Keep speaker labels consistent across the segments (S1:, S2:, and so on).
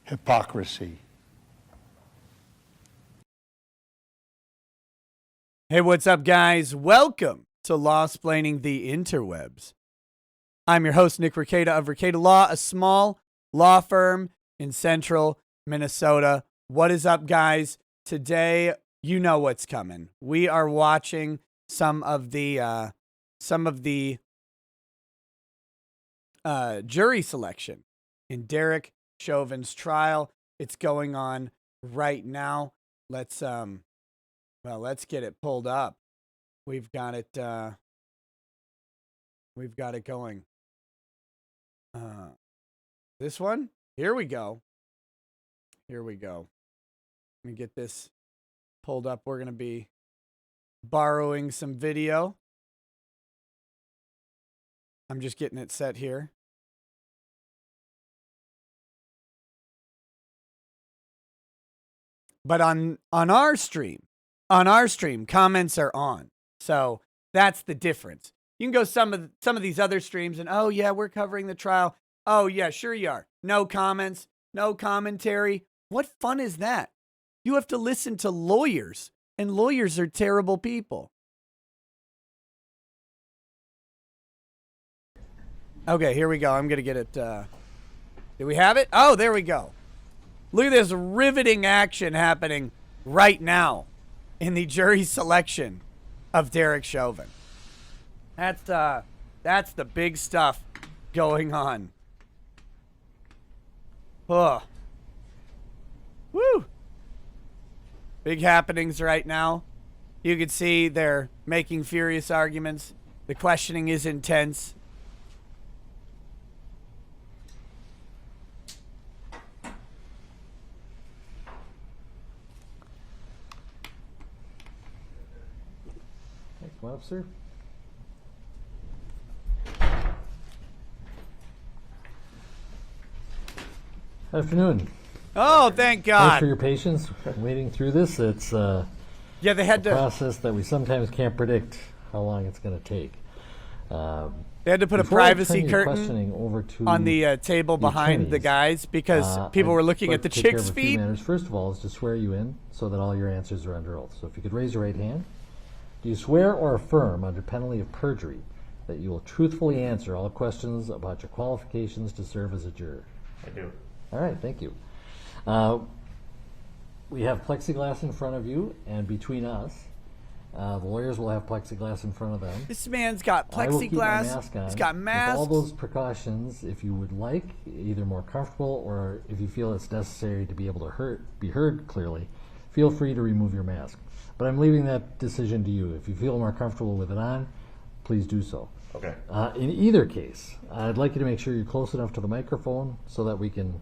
S1: Hypocrisy.
S2: Hey, what's up, guys? Welcome to Law-Splaining the Interwebs. I'm your host, Nick Rekieta of Rekieta Law, a small law firm in central Minnesota. What is up, guys? Today, you know what's coming. We are watching some of the jury selection in Derek Chauvin's trial. It's going on right now. Let's get it pulled up. We've got it going. This one? Here we go. Let me get this pulled up. We're going to be borrowing some video. I'm just getting it set here. But on our stream, comments are on. So that's the difference. You can go some of these other streams and, oh yeah, we're covering the trial. Oh yeah, sure you are. No comments, no commentary. What fun is that? You have to listen to lawyers, and lawyers are terrible people. Okay, here we go. I'm going to get it. Do we have it? Oh, there we go. Look at this riveting action happening right now in the jury selection of Derek Chauvin. That's the big stuff going on. Oh. Woo. Big happenings right now. You can see they're making furious arguments. The questioning is intense.
S3: Come on up, sir. Afternoon.
S2: Oh, thank God.
S3: Thanks for your patience waiting through this. It's
S2: yeah, they had
S3: a
S2: to
S3: process that we sometimes can't predict how long it's going to take.
S2: They had to put a privacy curtain
S3: over to
S2: on the table behind the guys because people were looking at the chicks' feet.
S3: First of all, is to swear you in so that all your answers are under oath. So if you could raise your right hand. Do you swear or affirm under penalty of perjury that you will truthfully answer all questions about your qualifications to serve as a juror?
S4: I do.
S3: All right, thank you. We have plexiglass in front of you, and between us, the lawyers will have plexiglass in front of them.
S2: This man's got
S3: I will keep my
S2: plexiglass.
S3: mask on.
S2: He's got masks.
S3: With all those precautions, if you would like, either more comfortable or if you feel it's necessary to be able to be heard clearly, feel free to remove your mask. But I'm leaving that decision to you. If you feel more comfortable with it on, please do so.
S4: Okay.
S3: In either case, I'd like you to make sure you're close enough to the microphone so that we can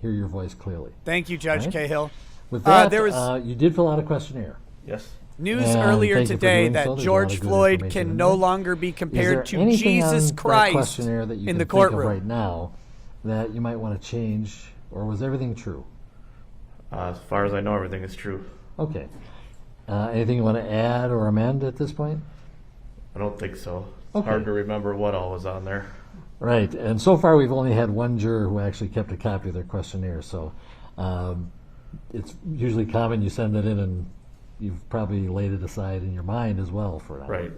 S3: hear your voice clearly.
S2: Thank you, Judge Cahill.
S3: With that,
S2: there was
S3: you did fill out a questionnaire.
S4: Yes.
S2: news
S3: And
S2: earlier
S3: thank you for
S2: today
S3: doing
S2: that
S3: so. There's a
S2: George
S3: lot of good
S2: Floyd
S3: information
S2: can
S3: in
S2: no
S3: there.
S2: longer be
S3: Is
S2: compared
S3: there
S2: to
S3: anything
S2: Jesus
S3: on that
S2: Christ
S3: questionnaire that you
S2: in
S3: can
S2: the
S3: think of
S2: courtroom.
S3: right now that you might want to change, or was everything true?
S4: As far as I know, everything is true.
S3: Okay. Anything you want to add or amend at this point?
S4: I don't think so. It's
S3: Okay.
S4: hard to remember what all was on there.
S3: Right, and so far we've only had one juror who actually kept a copy of their questionnaire, so it's usually common you send it in and you've probably laid it aside in your mind as well for now.
S4: Right.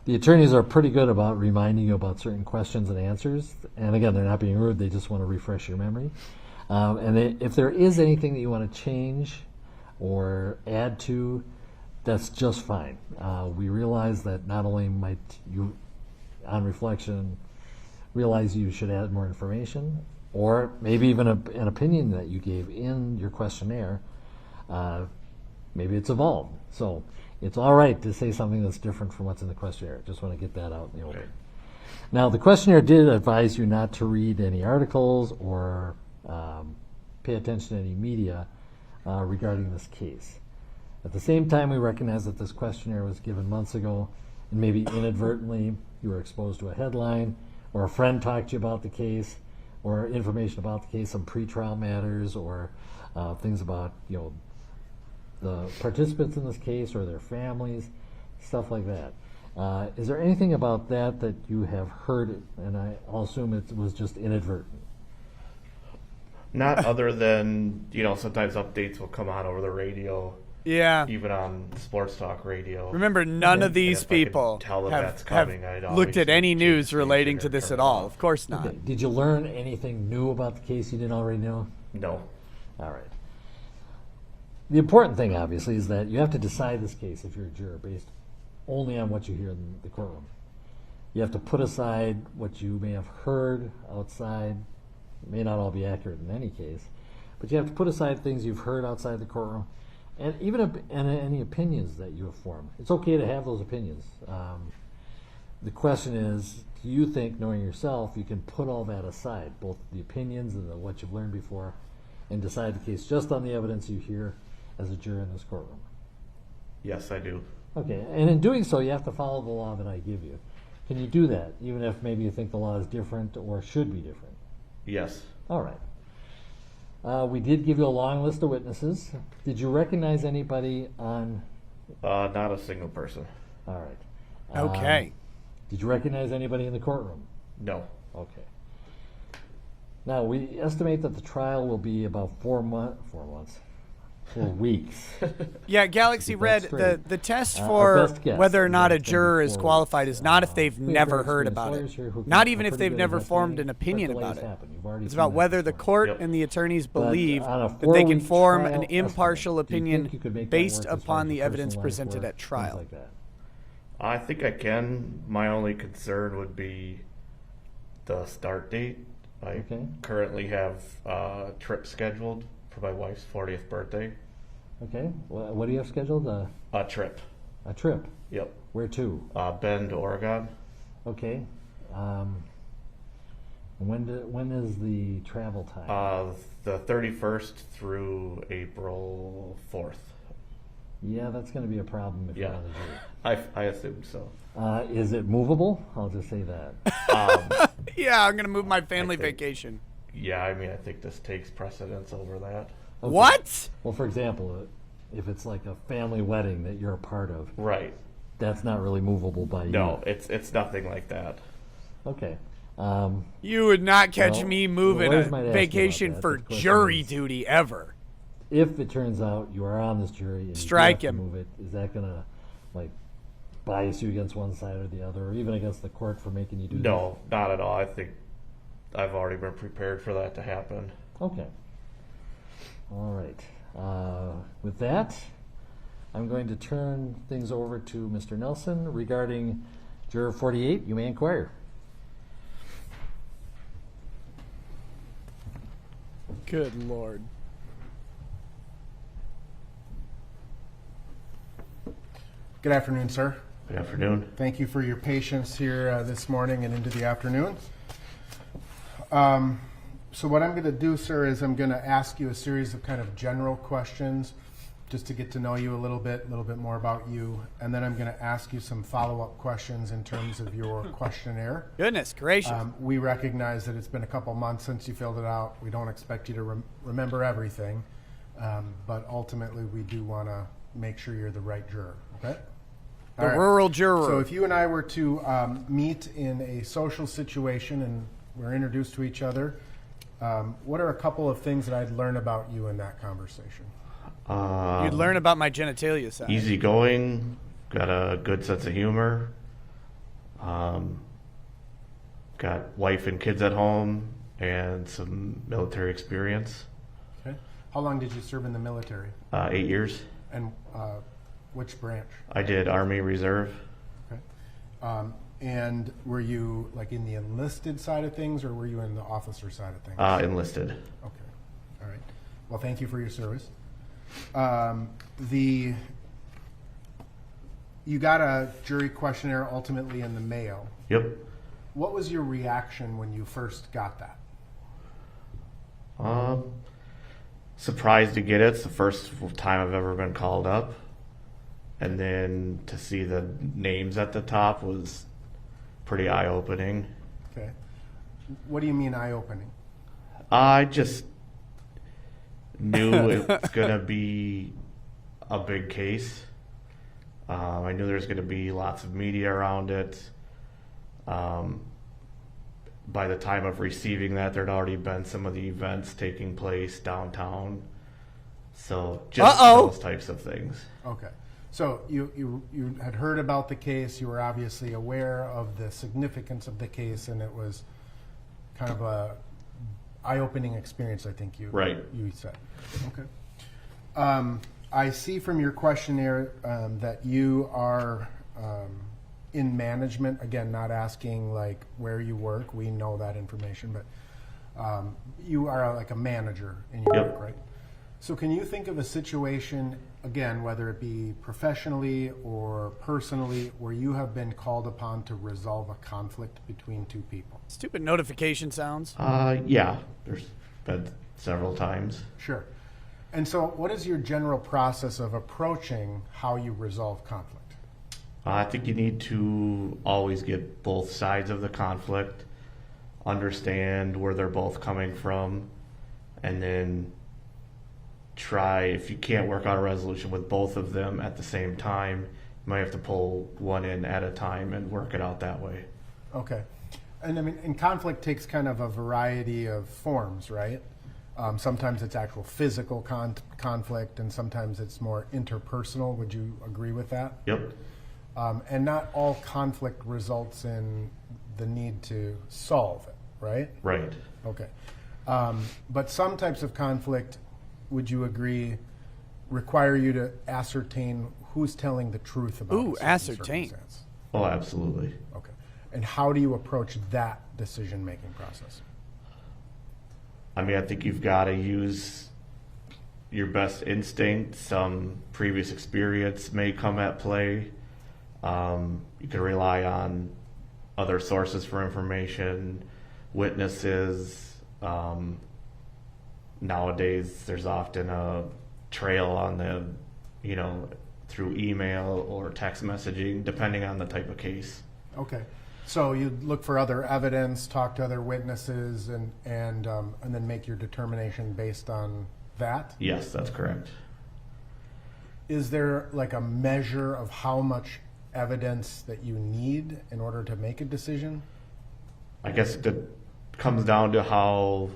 S3: The attorneys are pretty good about reminding you about certain questions and answers, and again, they're not being rude, they just want to refresh your memory. If there is anything that you want to change or add to, that's just fine. We realize that not only might you, on reflection, realize you should add more information, or maybe even an opinion that you gave in your questionnaire, maybe it's evolved. So it's all right to say something that's different from what's in the questionnaire. Just want to get that out in the open.
S4: Okay.
S3: Now, the questionnaire did advise you not to read any articles or pay attention to any media regarding this case. At the same time, we recognize that this questionnaire was given months ago, and maybe inadvertently you were exposed to a headline, or a friend talked to you about the case, or information about the case, some pretrial matters, or things about the participants in this case or their families, stuff like that. Is there anything about that you have heard, and I'll assume it was just inadvertent?
S4: Not other than, sometimes updates will come on over the radio,
S2: Yeah.
S4: even on sports talk radio.
S2: Remember, none of
S4: And
S2: these
S4: if I can
S2: people
S4: tell that
S2: have,
S4: that's coming,
S2: have
S4: I'd
S2: looked at
S4: obviously
S2: any
S4: change
S2: news
S4: the
S2: relating
S4: station
S2: to
S4: or
S2: this
S4: turn
S2: at
S4: it
S2: all.
S4: off.
S2: Of course not.
S3: Okay. Did you learn anything new about the case you didn't already know?
S4: No.
S3: All right. The important thing, obviously, is that you have to decide this case if you're a juror based only on what you hear in the courtroom. You have to put aside what you may have heard outside. It may not all be accurate in any case, but you have to put aside things you've heard outside the courtroom, and even any opinions that you have formed. It's okay to have those opinions. The question is, do you think, knowing yourself, you can put all that aside, both the opinions and what you've learned before, and decide the case just on the evidence you hear as a juror in this courtroom?
S4: Yes, I do.
S3: Okay, and in doing so, you have to follow the law that I give you. Can you do that, even if maybe you think the law is different or should be different?
S4: Yes.
S3: All right. We did give you a long list of witnesses. Did you recognize anybody on?
S4: Not a single person.
S3: All right.
S2: Okay.
S3: Did you recognize anybody in the courtroom?
S4: No.
S3: Okay. Now, we estimate that the trial will be about 4 weeks.
S2: Yeah, Galaxy
S3: Keep that
S2: Red,
S3: straight.
S2: the test
S3: Our
S2: for
S3: best guess
S2: whether or
S3: is
S2: not
S3: that
S2: a
S3: it's gonna be
S2: juror is
S3: 4
S2: qualified
S3: weeks.
S2: is not if they've
S3: We have
S2: never
S3: very
S2: heard
S3: experienced
S2: about
S3: lawyers
S2: it.
S3: here who can
S2: Not
S3: are
S2: even if
S3: pretty
S2: they've
S3: good at
S2: never formed
S3: estimating,
S2: an opinion
S3: but
S2: about
S3: delays
S2: it.
S3: happen. You've already
S2: It's
S3: seen
S2: about
S3: that
S2: whether the
S3: before.
S2: court
S4: Yep.
S2: and the attorneys
S3: But
S2: believe
S3: on a
S2: that they can
S3: 4-week
S2: form
S3: trial
S2: an
S3: estimate,
S2: impartial
S3: do you think
S2: opinion
S3: you could make that
S2: based
S3: work as far
S2: upon
S3: as
S2: the
S3: your
S2: evidence
S3: personal life
S2: presented
S3: work,
S2: at
S3: things
S2: trial.
S3: like that?
S4: I think I can. My only concern would be the start date. I
S3: Okay.
S4: currently have a trip scheduled for my wife's 40th birthday.
S3: Okay. What do you have scheduled?
S4: A trip.
S3: A trip.
S4: Yep.
S3: Where to?
S4: Bend, Oregon.
S3: Okay. When is the travel time?
S4: The 31st through April 4th.
S3: Yeah, that's going to be a problem if you're
S4: Yeah.
S3: on the jury.
S4: I assume so.
S3: Is it movable? I'll just say that.
S2: Yeah, I'm going to move my family
S4: think-
S2: vacation.
S4: Yeah, I mean, I think this takes precedence over that.
S3: Okay.
S2: What?
S3: Well, for example, if it's like a family wedding that you're a part of,
S4: Right.
S3: that's not really movable by you.
S4: No, it's nothing like that.
S3: Okay.
S2: You would not catch
S3: Well,
S2: me moving
S3: lawyers
S2: a
S3: might ask you
S2: vacation
S3: about that.
S2: for
S3: The question
S2: jury
S3: is-
S2: duty ever.
S3: If it turns out you are on this jury and you do
S2: Strike
S3: have to
S2: him.
S3: move it, is that going to like bias you against one side or the other, or even against the court for making you do
S4: No, not at all. I think I've already been prepared for that to happen.
S3: that? Okay. All right. With that, I'm going to turn things over to Mr. Nelson regarding Juror 48. You may inquire.
S2: Good Lord.
S1: Good afternoon, sir.
S4: Good afternoon.
S1: Thank you for your patience here this morning and into the afternoon. So what I'm going to do, sir, is I'm going to ask you a series of kind of general questions just to get to know you a little bit more about you. And then I'm going to ask you some follow-up questions in terms of your questionnaire.
S2: Goodness gracious.
S1: We recognize that it's been a couple months since you filled it out. We don't expect you to remember everything, but ultimately we do want to make sure you're the right juror, okay?
S2: The
S1: All right.
S2: rural juror.
S1: So if you and I were to meet in a social situation and we're introduced to each other, what are a couple of things that I'd learn about you in that conversation?
S2: You'd learn about my genitalia size.
S4: Easygoing, got a good sense of humor, got wife and kids at home, and some military experience.
S1: Okay. How long did you serve in the military?
S4: 8 years.
S1: And which branch?
S4: I did Army Reserve.
S1: Okay. And were you like in the enlisted side of things, or were you in the officer side of things?
S4: Enlisted.
S1: Okay. All right. Well, thank you for your service. You got a jury questionnaire ultimately in the mail.
S4: Yep.
S1: What was your reaction when you first got that?
S4: Surprised to get it. It's the first time I've ever been called up. And then to see the names at the top was pretty eye-opening.
S1: Okay. What do you mean eye-opening?
S4: I just knew it's going to be a big case. I knew there was going to be lots of media around it. By the time of receiving that, there'd already been some of the events taking place downtown. So just those types of things.
S1: Okay. So you had heard about the case. You were obviously aware of the significance of the case, and it was kind of a eye-opening experience, I think you said. Okay. I see from your questionnaire that you are in management. Again, not asking like where you work. We know that information, but you are like a manager in your work, right? So can you think of a situation, again, whether it be professionally or personally, where you have been called upon to resolve a conflict between two people?
S2: Stupid notification sounds.
S4: Yeah, there's been several times.
S1: Sure. And so what is your general process of approaching how you resolve conflict?
S4: I think you need to always get both sides of the conflict, understand where they're both coming from, and then try, if you can't work out a resolution with both of them at the same time, you might have to pull one in at a time and work it out that way.
S1: Okay. And I mean, and conflict takes kind of a variety of forms, right? Sometimes it's actual physical conflict, and sometimes it's more interpersonal. Would you agree with that?
S4: Yep.
S1: And not all conflict results in the need to solve it, right?
S4: Right.
S1: Okay. But some types of conflict, would you agree, require you to ascertain who's telling the truth about a certain
S2: ascertain.
S1: circumstance?
S4: Oh, absolutely.
S1: Okay. And how do you approach that decision-making process?
S4: I mean, I think you've got to use your best instinct. Some previous experience may come at play. You can rely on other sources for information, witnesses. Nowadays, there's often a trail on the, through email or text messaging, depending on the type of case.
S1: Okay. So you look for other evidence, talk to other witnesses, and then make your determination based on that?
S4: Yes, that's correct.
S1: Is there like a measure of how much evidence that you need in order to make a decision?
S4: I guess it comes down to how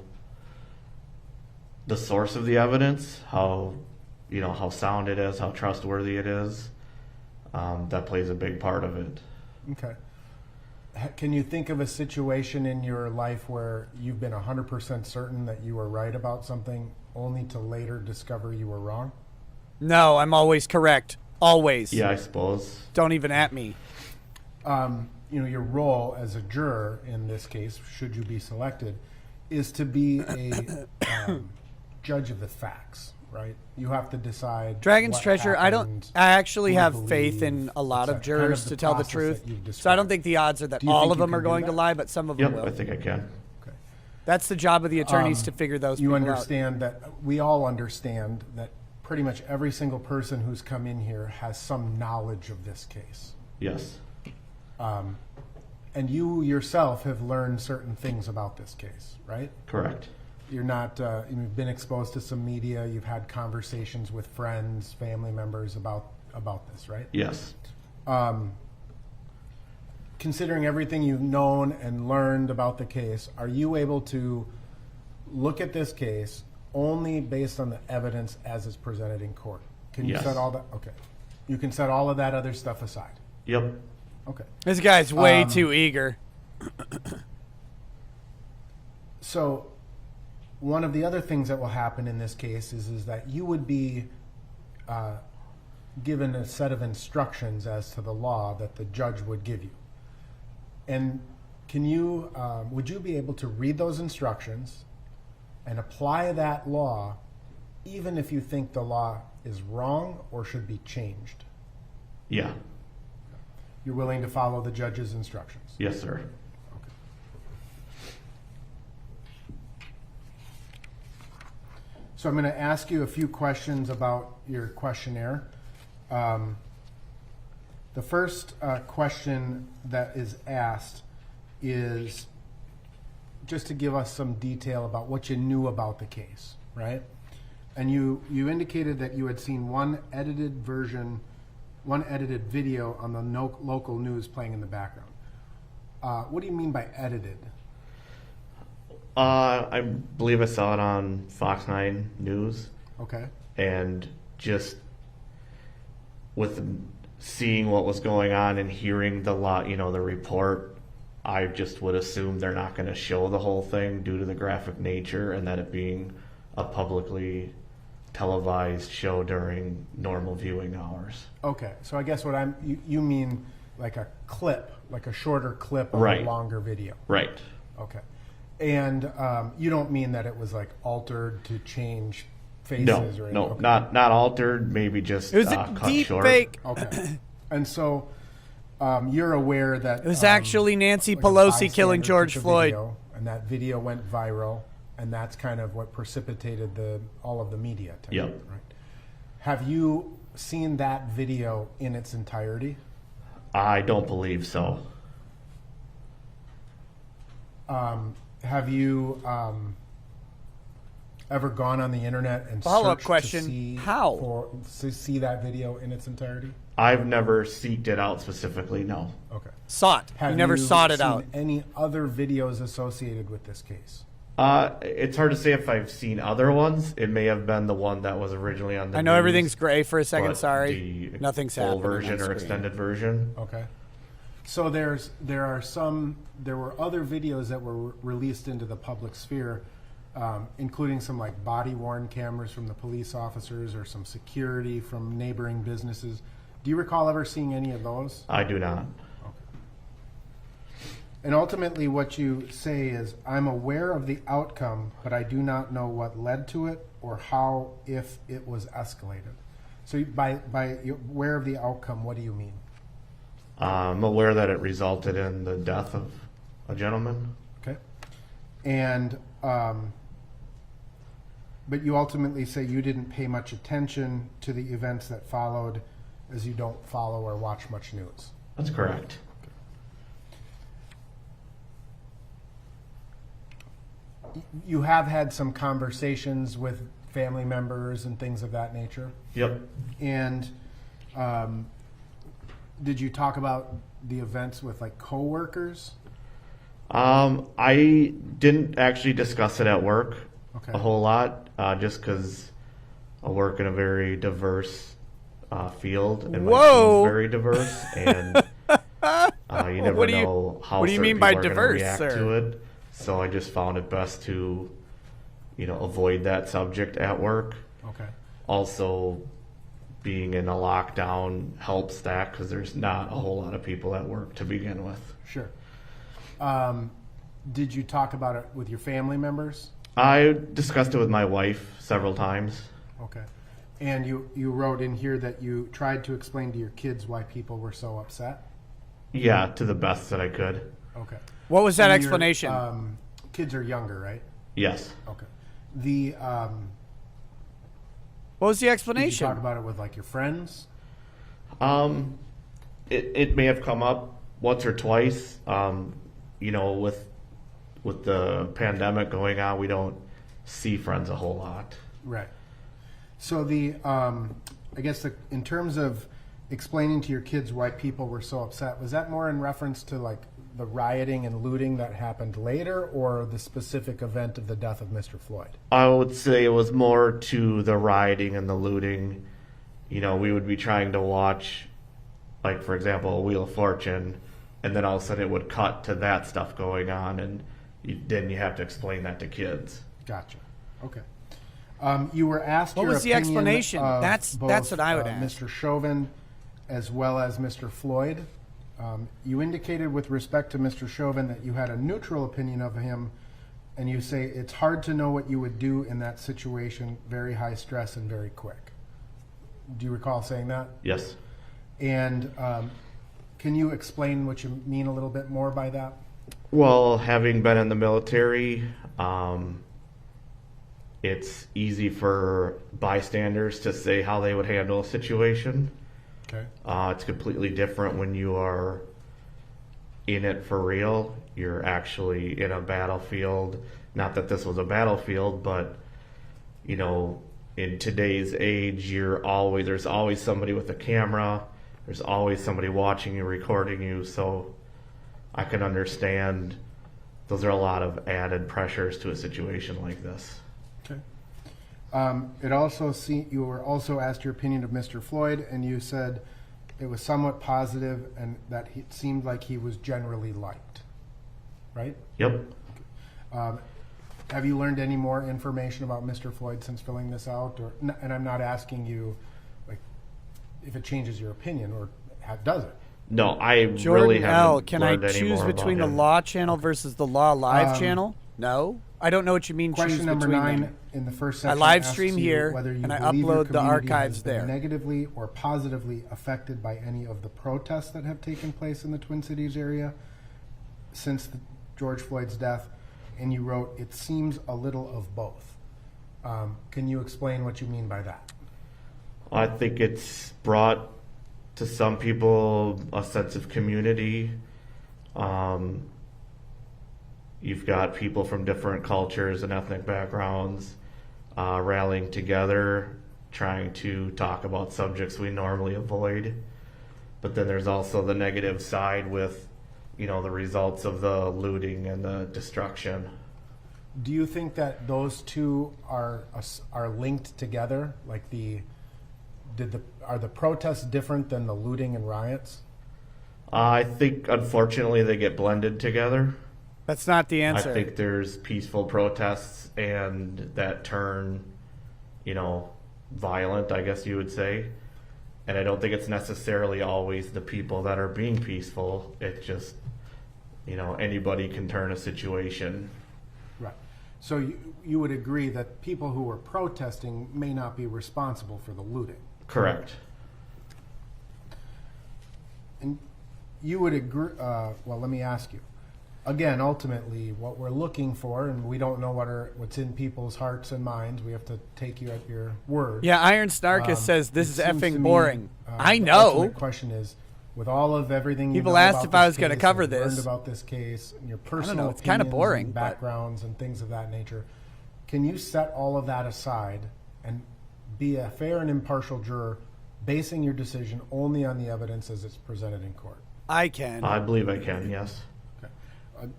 S4: the source of the evidence, how sound it is, how trustworthy it is. That plays a big part of it.
S1: Okay. Can you think of a situation in your life where you've been 100% certain that you were right about something, only to later discover you were wrong?
S2: No, I'm always correct. Always.
S4: Yeah, I suppose.
S2: Don't even at me.
S1: Your role as a juror in this case, should you be selected, is to be a judge of the facts, right? You have to decide.
S2: Dragon's
S1: what
S2: Treasure, I
S1: happened,
S2: actually
S1: who to
S2: have faith
S1: believe,
S2: in a lot of
S1: etc. Kind
S2: jurors
S1: the
S2: to tell the
S1: process
S2: truth.
S1: that you've
S2: So I
S1: described.
S2: don't think the odds are that
S1: Do you
S2: all
S1: think
S2: of
S1: you
S2: them
S1: can
S2: are
S1: do
S2: going to
S1: that?
S2: lie, but some of them
S4: Yep,
S2: will.
S4: I think I can.
S1: Okay.
S2: That's the job of the attorneys to figure those
S1: You
S2: people out.
S1: understand that we all understand that pretty much every single person who's come in here has some knowledge of this case.
S4: Yes.
S1: And you yourself have learned certain things about this case, right?
S4: Correct.
S1: You're not, you've been exposed to some media, you've had conversations with friends, family members about this, right?
S4: Yes.
S1: Considering everything you've known and learned about the case, are you able to look at this case only based on the evidence as is presented in court? Can you
S4: Yes.
S1: set all that? Okay. You can set all of that other stuff aside.
S4: Yep.
S1: Okay.
S2: This guy's way too eager.
S1: So one of the other things that will happen in this case is that you would be given a set of instructions as to the law that the judge would give you. And would you be able to read those instructions and apply that law even if you think the law is wrong or should be changed?
S4: Yeah.
S1: You're willing to follow the judge's instructions?
S4: Yes, sir.
S1: So I'm going to ask you a few questions about your questionnaire. The first question that is asked is just to give us some detail about what you knew about the case, right? And you indicated that you had seen one edited version one edited video on the local news playing in the background. What do you mean by edited?
S4: I believe I saw it on Fox 9 News,
S1: Okay.
S4: and just with seeing what was going on and hearing the report, I just would assume they're not going to show the whole thing due to the graphic nature and that it being a publicly televised show during normal viewing hours.
S1: Okay. So I guess you mean like a clip, like a shorter clip of
S4: Right.
S1: a longer video.
S4: Right.
S1: Okay. And you don't mean that it was like altered to change faces
S4: No,
S1: or anything?
S4: no,
S1: Okay.
S4: not altered. Maybe just
S2: It was a
S4: cut
S2: deep
S4: short.
S2: fake.
S1: Okay. And so you're aware that
S2: It was actually Nancy
S1: like a
S2: Pelosi killing
S1: bystander
S2: George
S1: took a
S2: Floyd.
S1: video, and that video went viral, and that's kind of what precipitated all of the media attention.
S4: Yep.
S1: Right? Have you seen that video in its entirety?
S4: I don't believe so.
S1: Have you ever gone on the internet and
S2: Follow-up
S1: searched
S2: question,
S1: to see
S2: how?
S1: to see that video in its entirety?
S4: I've never seeked it out specifically. No.
S1: Okay.
S2: Sought.
S1: Have
S2: You never sought it
S1: seen
S2: out.
S1: any other videos associated with this case?
S4: It's hard to say if I've seen other ones. It may have been the one that was originally on the
S2: I know
S4: news,
S2: everything's gray for a second.
S4: but
S2: Sorry.
S4: the
S2: Nothing's
S4: full
S2: happening.
S4: version
S2: on
S4: or
S2: screen.
S4: extended version.
S1: Okay. So there were other videos that were released into the public sphere, including some like body worn cameras from the police officers or some security from neighboring businesses. Do you recall ever seeing any of those?
S4: I do not.
S1: And ultimately what you say is, I'm aware of the outcome, but I do not know what led to it or how, if it was escalated. So by you're aware of the outcome, what do you mean?
S4: I'm aware that it resulted in the death of a gentleman.
S1: Okay. And, but you ultimately say you didn't pay much attention to the events that followed, as you don't follow or watch much news.
S4: That's correct.
S1: You have had some conversations with family members and things of that nature.
S4: Yep.
S1: And did you talk about the events with like coworkers?
S4: I didn't actually discuss it at work
S1: Okay.
S4: a whole lot, just because I work in a very diverse field, and my
S2: Whoa.
S4: team's very diverse, and you never
S2: What do you-
S4: know how
S2: what do you
S4: certain
S2: mean by
S4: people are gonna
S2: diverse,
S4: react
S2: sir?
S4: to it. So I just found it best to, avoid that subject at work.
S1: Okay.
S4: Also, being in a lockdown helps that because there's not a whole lot of people at work to begin with.
S1: Sure. Did you talk about it with your family members?
S4: I discussed it with my wife several times.
S1: Okay. And you wrote in here that you tried to explain to your kids why people were so upset?
S4: Yeah, to the best that I could.
S1: Okay.
S2: What was that
S1: And your,
S2: explanation?
S1: Kids are younger, right?
S4: Yes.
S1: Okay. The
S2: What was the
S1: did you
S2: explanation?
S1: talk about it with like your friends?
S4: It may have come up once or twice. With the pandemic going on, we don't see friends a whole lot.
S1: Right. So I guess in terms of explaining to your kids why people were so upset, was that more in reference to like the rioting and looting that happened later, or the specific event of the death of Mr. Floyd?
S4: I would say it was more to the rioting and the looting. We would be trying to watch, like, for example, Wheel of Fortune, and then all of a sudden it would cut to that stuff going on, and then you have to explain that to kids.
S1: Gotcha. Okay. You were asked
S2: What
S1: your
S2: was the
S1: opinion
S2: explanation?
S1: of
S2: That's
S1: both,
S2: what I would ask.
S1: Mr. Chauvin as well as Mr. Floyd. You indicated with respect to Mr. Chauvin that you had a neutral opinion of him, and you say it's hard to know what you would do in that situation, very high stress and very quick. Do you recall saying that?
S4: Yes.
S1: And can you explain what you mean a little bit more by that?
S4: Well, having been in the military, it's easy for bystanders to say how they would handle a situation.
S1: Okay.
S4: It's completely different when you are in it for real. You're actually in a battlefield. Not that this was a battlefield, but in today's age, there's always somebody with a camera there's always somebody watching you, recording you, so I can understand those are a lot of added pressures to a situation like this.
S1: Okay. You were also asked your opinion of Mr. Floyd, and you said it was somewhat positive and that it seemed like he was generally liked, right?
S4: Yep.
S1: Have you learned any more information about Mr. Floyd since filling this out? And I'm not asking you like if it changes your opinion or does it?
S4: No, I
S2: Jordan
S4: really haven't
S2: L., can I
S4: learned any
S2: choose
S4: more
S2: between the
S4: about him.
S2: Law channel versus the Law Live channel? No. I don't know what you mean.
S1: Question
S2: choose
S1: number
S2: between
S1: 9
S2: them.
S1: in the first
S2: I
S1: section
S2: live
S1: asks
S2: stream
S1: you
S2: here,
S1: whether you
S2: and I
S1: believe your
S2: upload the
S1: community
S2: archives
S1: has been
S2: there.
S1: negatively or positively affected by any of the protests that have taken place in the Twin Cities area since George Floyd's death. And you wrote, it seems a little of both. Can you explain what you mean by that?
S4: I think it's brought to some people a sense of community. You've got people from different cultures and ethnic backgrounds rallying together, trying to talk about subjects we normally avoid. But then there's also the negative side with, the results of the looting and the destruction.
S1: Do you think that those two are linked together? Like are the protests different than the looting and riots?
S4: I think, unfortunately, they get blended together.
S2: That's not the answer.
S4: I think there's peaceful protests and that turn, violent, I guess you would say. And I don't think it's necessarily always the people that are being peaceful. It just, anybody can turn a situation.
S1: Right. So you would agree that people who were protesting may not be responsible for the looting?
S4: Correct.
S1: And you would agree, well, let me ask you. Again, ultimately, what we're looking for, and we don't know what's in people's hearts and minds. We have to take you at your word.
S2: Yeah, Iron Snarkus says this is
S1: It seems to
S2: effing
S1: me,
S2: boring. I
S1: the
S2: know.
S1: ultimate question is, with all of everything
S2: People
S1: you know
S2: asked
S1: about
S2: if I
S1: this
S2: was gonna
S1: case
S2: cover
S1: and learned
S2: this.
S1: about this case, and your
S2: know,
S1: personal
S2: it's kinda
S1: opinions
S2: boring,
S1: and
S2: but-
S1: backgrounds and things of that nature, can you set all of that aside and be a fair and impartial juror, basing your decision only on the evidence as it's presented in court?
S2: I can.
S4: I believe I can, yes.
S1: Okay.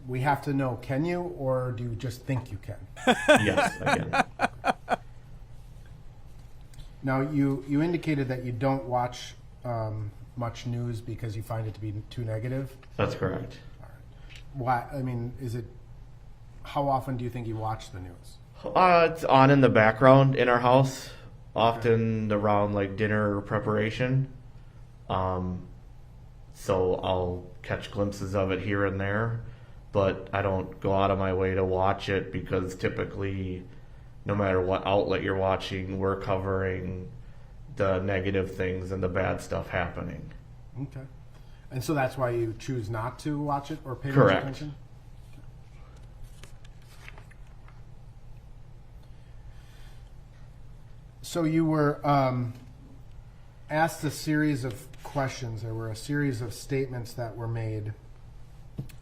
S1: We have to know, can you, or do you just think you can?
S4: Yes, I can.
S1: Now, you indicated that you don't watch much news because you find it to be too negative.
S4: That's correct.
S1: All right. Why? I mean, how often do you think you watch the news?
S4: It's on in the background in our house, often around like dinner preparation. So I'll catch glimpses of it here and there, but I don't go out of my way to watch it because typically, no matter what outlet you're watching, we're covering the negative things and the bad stuff happening.
S1: Okay. And so that's why you choose not to watch it or pay much
S4: Correct.
S1: attention? So you were asked a series of questions. There were a series of statements that were made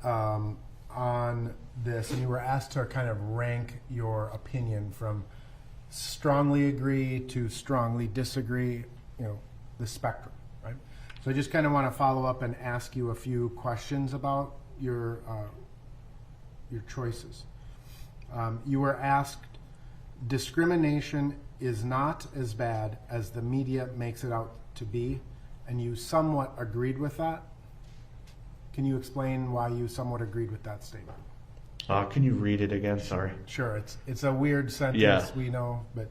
S1: on this, and you were asked to kind of rank your opinion from strongly agree to strongly disagree, the spectrum, right? So I just kind of want to follow up and ask you a few questions about your choices. You were asked, discrimination is not as bad as the media makes it out to be, and you somewhat agreed with that. Can you explain why you somewhat agreed with that statement?
S4: Can you read it again? Sorry.
S1: Sure, it's a weird sentence,
S4: Yeah.
S1: we know, but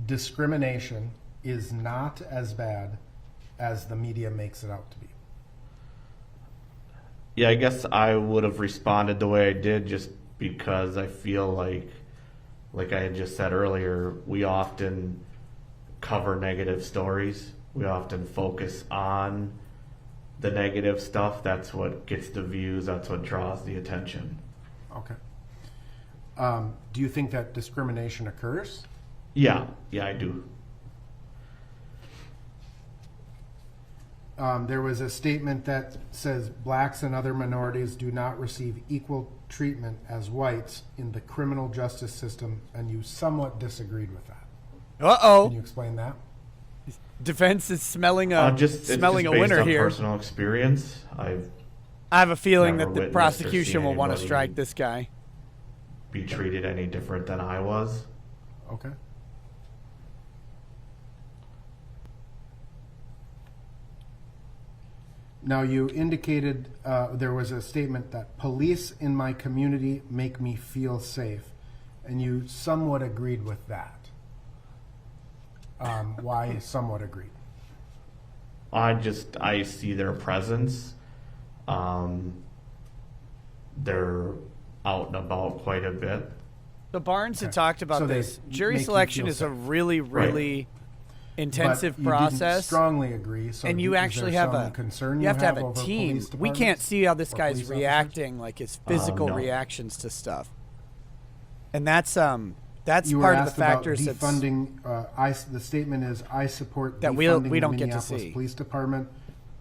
S1: discrimination is not as bad as the media makes it out to be.
S4: Yeah, I guess I would have responded the way I did just because I feel like I had just said earlier, we often cover negative stories. We often focus on the negative stuff. That's what gets the views. That's what draws the attention.
S1: Okay. Do you think that discrimination occurs?
S4: Yeah, I do.
S1: There was a statement that says blacks and other minorities do not receive equal treatment as whites in the criminal justice system, and you somewhat disagreed with that. Can you
S2: Uh-oh.
S1: explain that?
S2: Defense is smelling a
S4: It's
S2: smelling
S4: just
S2: a winner
S4: based on
S2: here.
S4: personal experience.
S2: I have a feeling
S4: never
S2: that the
S4: witnessed or
S2: prosecution
S4: seen
S2: will want to
S4: anybody
S2: strike this guy.
S4: be treated any different than I was.
S1: Okay. Now, you indicated there was a statement that police in my community make me feel safe, and you somewhat agreed with that. Why somewhat agreed?
S4: I see their presence. They're out and about quite a bit.
S2: So Barnes had
S1: Okay.
S2: talked about
S1: So they
S2: this. Jury
S1: make you
S2: selection
S1: feel
S2: is a
S1: safe.
S2: really, really intensive
S1: But you didn't
S2: process.
S1: strongly agree. So
S2: And you
S1: is there
S2: actually have
S1: some
S2: a
S1: concern
S2: you have to have a
S1: over
S2: team.
S1: police
S2: We can't
S1: departments
S2: see how this
S1: or
S2: guy's
S1: police officers?
S2: reacting, like his physical
S4: No.
S2: reactions to stuff. And that's
S1: You were
S2: part of the
S1: asked about
S2: factors that's
S1: defunding. The statement is, I support
S2: That we
S1: defunding
S2: don't
S1: the
S2: get to
S1: Minneapolis
S2: see.
S1: Police Department,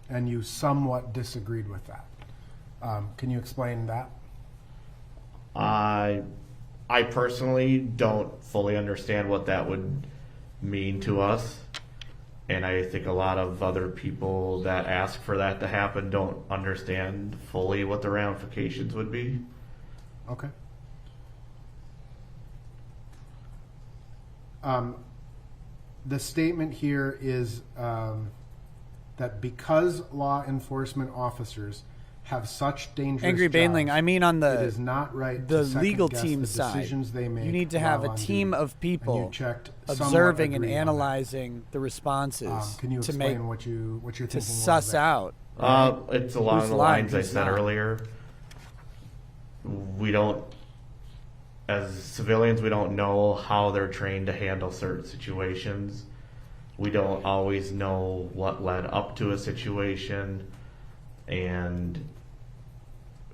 S1: and you somewhat disagreed with that. Can you explain that?
S4: I personally don't fully understand what that would mean to us. And I think a lot of other people that ask for that to happen don't understand fully what the ramifications would be.
S1: Okay. The statement here is that because law enforcement officers have such dangerous
S2: Angry Bainling.
S1: jobs,
S2: I mean, on
S1: it is not right
S2: the
S1: to
S2: legal
S1: second-guess
S2: team
S1: the
S2: side,
S1: decisions they make
S2: you need to have
S1: while
S2: a
S1: on
S2: team
S1: duty.
S2: of
S1: And
S2: people
S1: you checked somewhat
S2: observing and
S1: agree on that.
S2: analyzing the responses
S1: Can you
S2: to
S1: explain
S2: make
S1: what you're
S2: to
S1: thinking?
S2: suss
S1: there?
S2: out.
S4: It's along
S2: Who's
S4: the
S2: lying,
S4: lines I
S2: who's
S4: said
S2: not.
S4: earlier. We don't, as civilians, we don't know how they're trained to handle certain situations. We don't always know what led up to a situation. And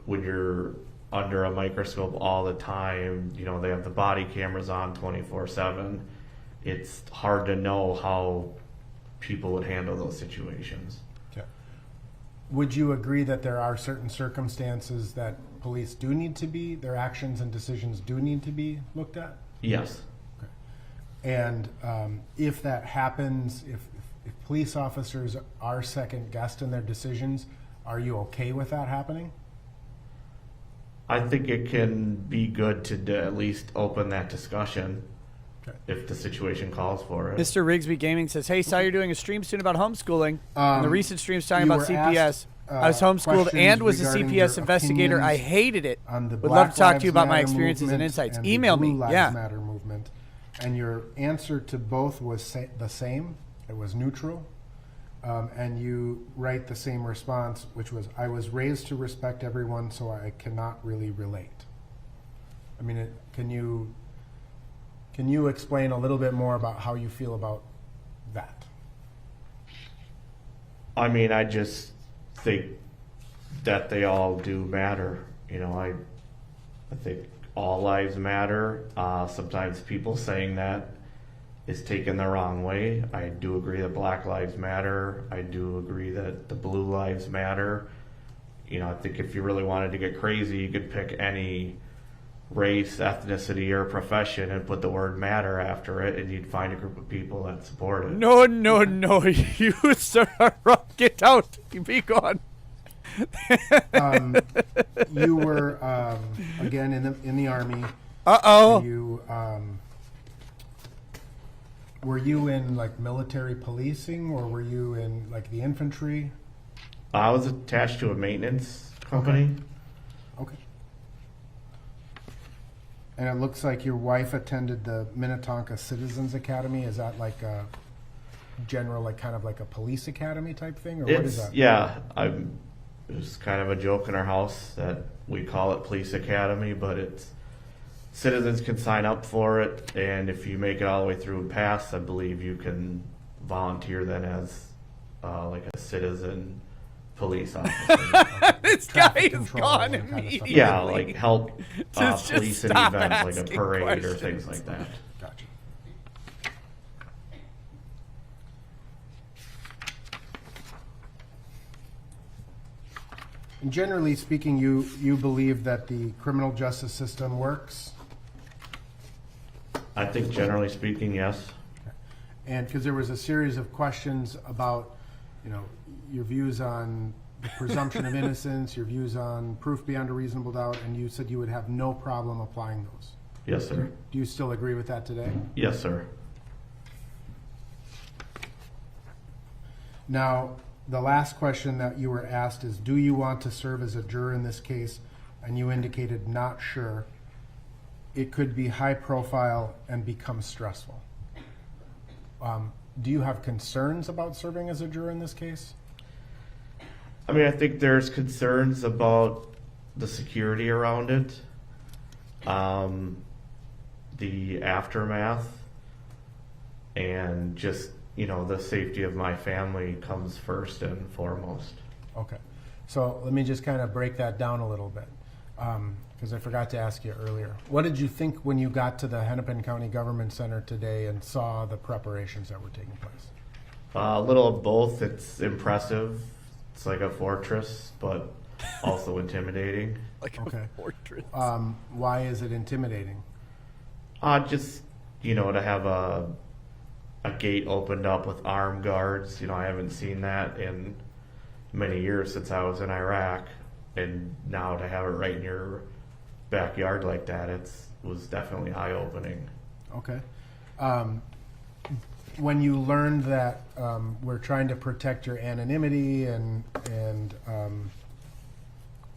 S4: when you're under a microscope all the time, you know, they have the body cameras on 24/7. It's hard to know how people would handle those situations.
S1: Okay. Would you agree that there are certain circumstances that police do need to be, their actions and decisions do need to be looked at?
S4: Yes.
S1: And if that happens, if police officers are second guessed in their decisions, are you okay with that happening?
S4: I think it can be good to at least open that discussion
S1: Okay.
S4: if the situation calls for it.
S2: Mr. Rigsby Gaming says, "Hey, saw you're doing a stream soon about homeschooling. And the recent stream's talking
S1: you
S2: about
S1: were
S2: CPS.
S1: asked,
S2: I was homeschooled
S1: questions
S2: and was a
S1: regarding
S2: CPS
S1: your
S2: investigator. I
S1: opinions
S2: hated it.
S1: on the
S2: Would
S1: Black
S2: love to talk to you
S1: Lives
S2: about my
S1: Matter
S2: experiences and
S1: movement
S2: insights.
S1: and
S2: Email
S1: the
S2: me.
S1: Blue Lives
S2: Yeah.
S1: Matter movement, and your answer to both was the same. It was neutral, and you write the same response, which was, "I was raised to respect everyone, so I cannot really relate." I mean, can you explain a little bit more about how you feel about that?
S4: I mean, I just think that they all do matter. You know, I think all lives matter. Sometimes people saying that is taken the wrong way. I do agree that Black Lives Matter. I do agree that the Blue Lives Matter. You know, I think if you really wanted to get crazy, you could pick any race, ethnicity, or profession and put the word matter after it, and you'd find a group of people that support it.
S2: No, no, no. You, sir, get out. Be gone.
S1: You were again in the Army.
S2: Uh-oh.
S1: You were you in like military policing, or were you in like the infantry?
S4: I was attached to a maintenance company.
S1: Okay. And it looks like your wife attended the Minnetonka Citizens Academy. Is that like a general, like kind of like a police academy type thing, or what is that?
S4: Yeah, it was kind of a joke in our house that we call it Police Academy, but it's citizens can sign up for it, and if you make it all the way through and pass, I believe you can volunteer then as like a citizen police officer.
S2: This guy
S1: Traffic
S2: is
S1: control
S2: gone
S1: and that kind of stuff.
S2: immediately.
S4: Yeah, like help
S2: Just
S4: police in
S2: stop
S4: events like a
S2: asking
S4: parade or
S2: questions.
S4: things like that.
S1: Gotcha. And generally speaking, you believe that the criminal justice system works,
S4: I think generally speaking, yes.
S1: And because there was a series of questions about, your views on the presumption of innocence, your views on proof beyond a reasonable doubt, and you said you would have no problem applying those.
S4: Yes, sir.
S1: Do you still agree with that today?
S4: Yes, sir.
S1: Now, the last question that you were asked is, do you want to serve as a juror in this case? And you indicated not sure. It could be high profile and become stressful. Do you have concerns about serving as a juror in this case?
S4: I mean, I think there's concerns about the security around it, the aftermath, and just, the safety of my family comes first and foremost.
S1: Okay. So let me just kind of break that down a little bit, because I forgot to ask you earlier. What did you think when you got to the Hennepin County Government Center today and saw the preparations that were taking place?
S4: A little of both. It's impressive. It's like a fortress, but also intimidating.
S2: Like
S1: Okay.
S2: a fortress.
S1: Why is it intimidating?
S4: Just, to have a gate opened up with armed guards. I haven't seen that in many years since I was in Iraq. And now to have it right in your backyard like that, was definitely eye-opening.
S1: Okay. When you learned that we're trying to protect your anonymity and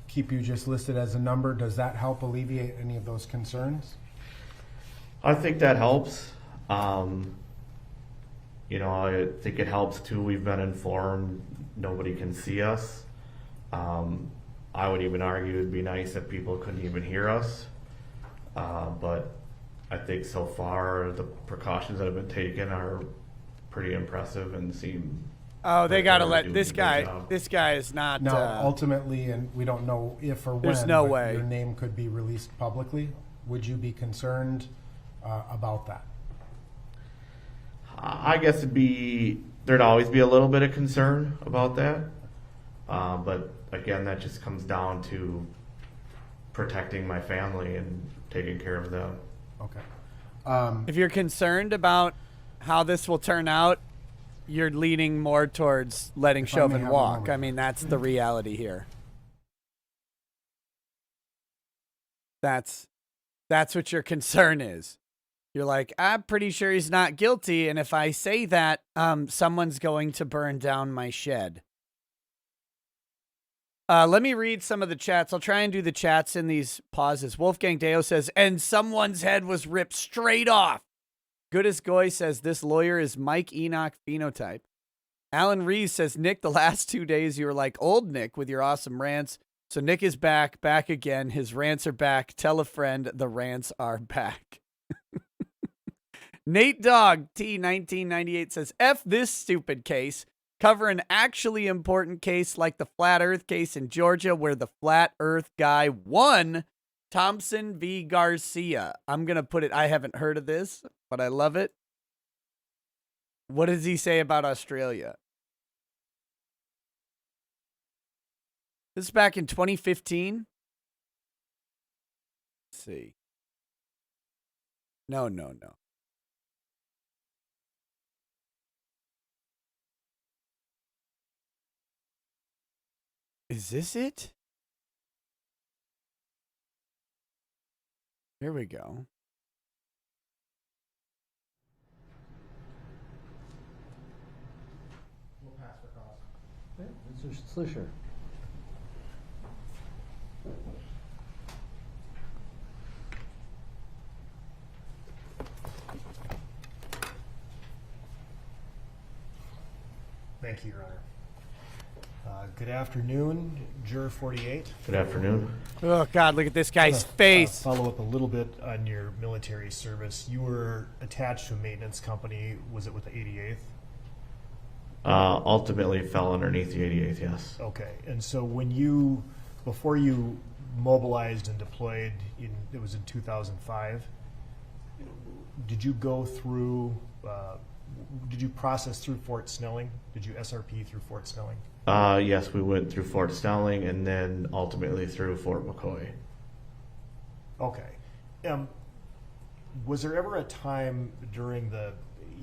S1: keep you just listed as a number, does that help alleviate any of those concerns?
S4: I think that helps. I think it helps too. We've been informed nobody can see us. I would even argue it'd be nice if people couldn't even hear us. But I think so far the precautions that have been taken are pretty impressive and seem.
S2: Oh, they
S4: like
S2: got to
S4: they're
S2: let
S4: doing
S2: this
S4: a good
S2: guy.
S4: job.
S2: This guy is not.
S1: Now, ultimately, and we don't know if or when,
S2: There's no
S1: but
S2: way.
S1: your name could be released publicly. Would you be concerned about that?
S4: I guess there'd always be a little bit of concern about that. But again, that just comes down to protecting my family and taking care of them.
S1: Okay.
S2: If you're concerned about how this will turn out, you're leaning more towards letting
S1: If I may
S2: Chauvin
S1: have a
S2: walk.
S1: moment.
S2: I mean, that's the reality here. That's what your concern is. You're like, I'm pretty sure he's not guilty, and if I say that, someone's going to burn down my shed. Let me read some of the chats. I'll try and do the chats in these pauses. Wolfgang Deo says, and someone's head was ripped straight off. Goodest Goy says, this lawyer is Mike Enoch phenotype. Alan Rees says, Nick, the last 2 days you were like old Nick with your awesome rants. So Nick is back again. His rants are back. Tell a friend the rants are back. Nate Dog T1998 says, F this stupid case. Cover an actually important case like the Flat Earth case in Georgia where the Flat Earth guy won. Thompson v. Garcia. I'm going to put it, I haven't heard of this, but I love it. What does he say about Australia? This is back in 2015. Let's see. No. Is this it? Here we go.
S1: We'll pass for cause.
S3: Yeah, Mr. Slisher.
S5: Thank you, Your Honor. Good afternoon, Juror 48.
S4: Good afternoon.
S2: Oh, God, look at this guy's
S5: I'm gonna,
S2: face.
S5: follow up a little bit on your military service. You were attached to a maintenance company. Was it with the 88th?
S4: Ultimately fell underneath the 88th, yes.
S5: Okay. And so before you mobilized and deployed, it was in 2005, did you go through, did you process through Fort Snelling? Did you SRP through Fort Snelling?
S4: Yes, we went through Fort Snelling and then ultimately through Fort McCoy.
S5: Okay. Was there ever a time during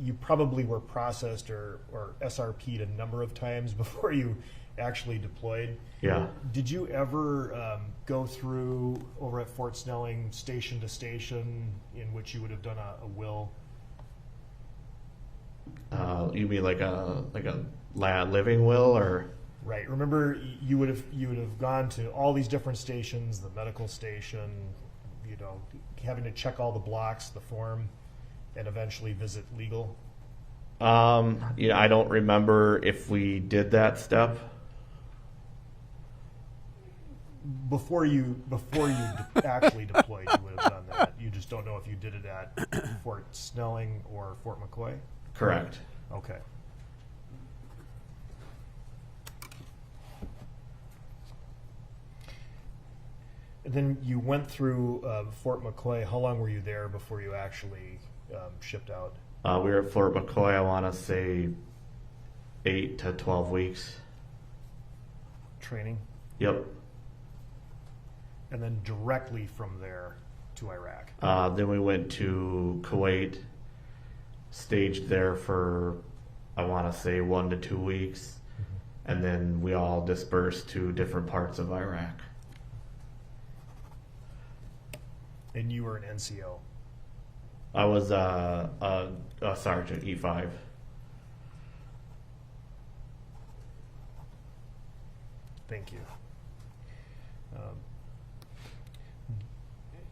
S5: you probably were processed or SRP'd a number of times before you actually deployed.
S4: Yeah.
S5: Did you ever go through over at Fort Snelling station to station in which you would have done a will?
S4: You mean like a living will, or?
S5: Right. Remember, you would have gone to all these different stations, the medical station, you know, having to check all the blocks, the form, and eventually visit legal.
S4: Yeah, I don't remember if we did that step.
S5: Before you actually deployed, you would have done that. You just don't know if you did it at Fort Snelling or Fort McCoy?
S4: Correct.
S5: Okay. And then you went through Fort McCoy. How long were you there before you actually shipped out?
S4: We were at Fort McCoy, I want to say 8 to 12 weeks.
S5: Training?
S4: Yep.
S5: And then directly from there to Iraq?
S4: Then we went to Kuwait, staged there for, I want to say 1 to 2 weeks, and then we all dispersed to different parts of Iraq.
S5: And you were an NCO?
S4: I was a sergeant, E5.
S5: Thank you.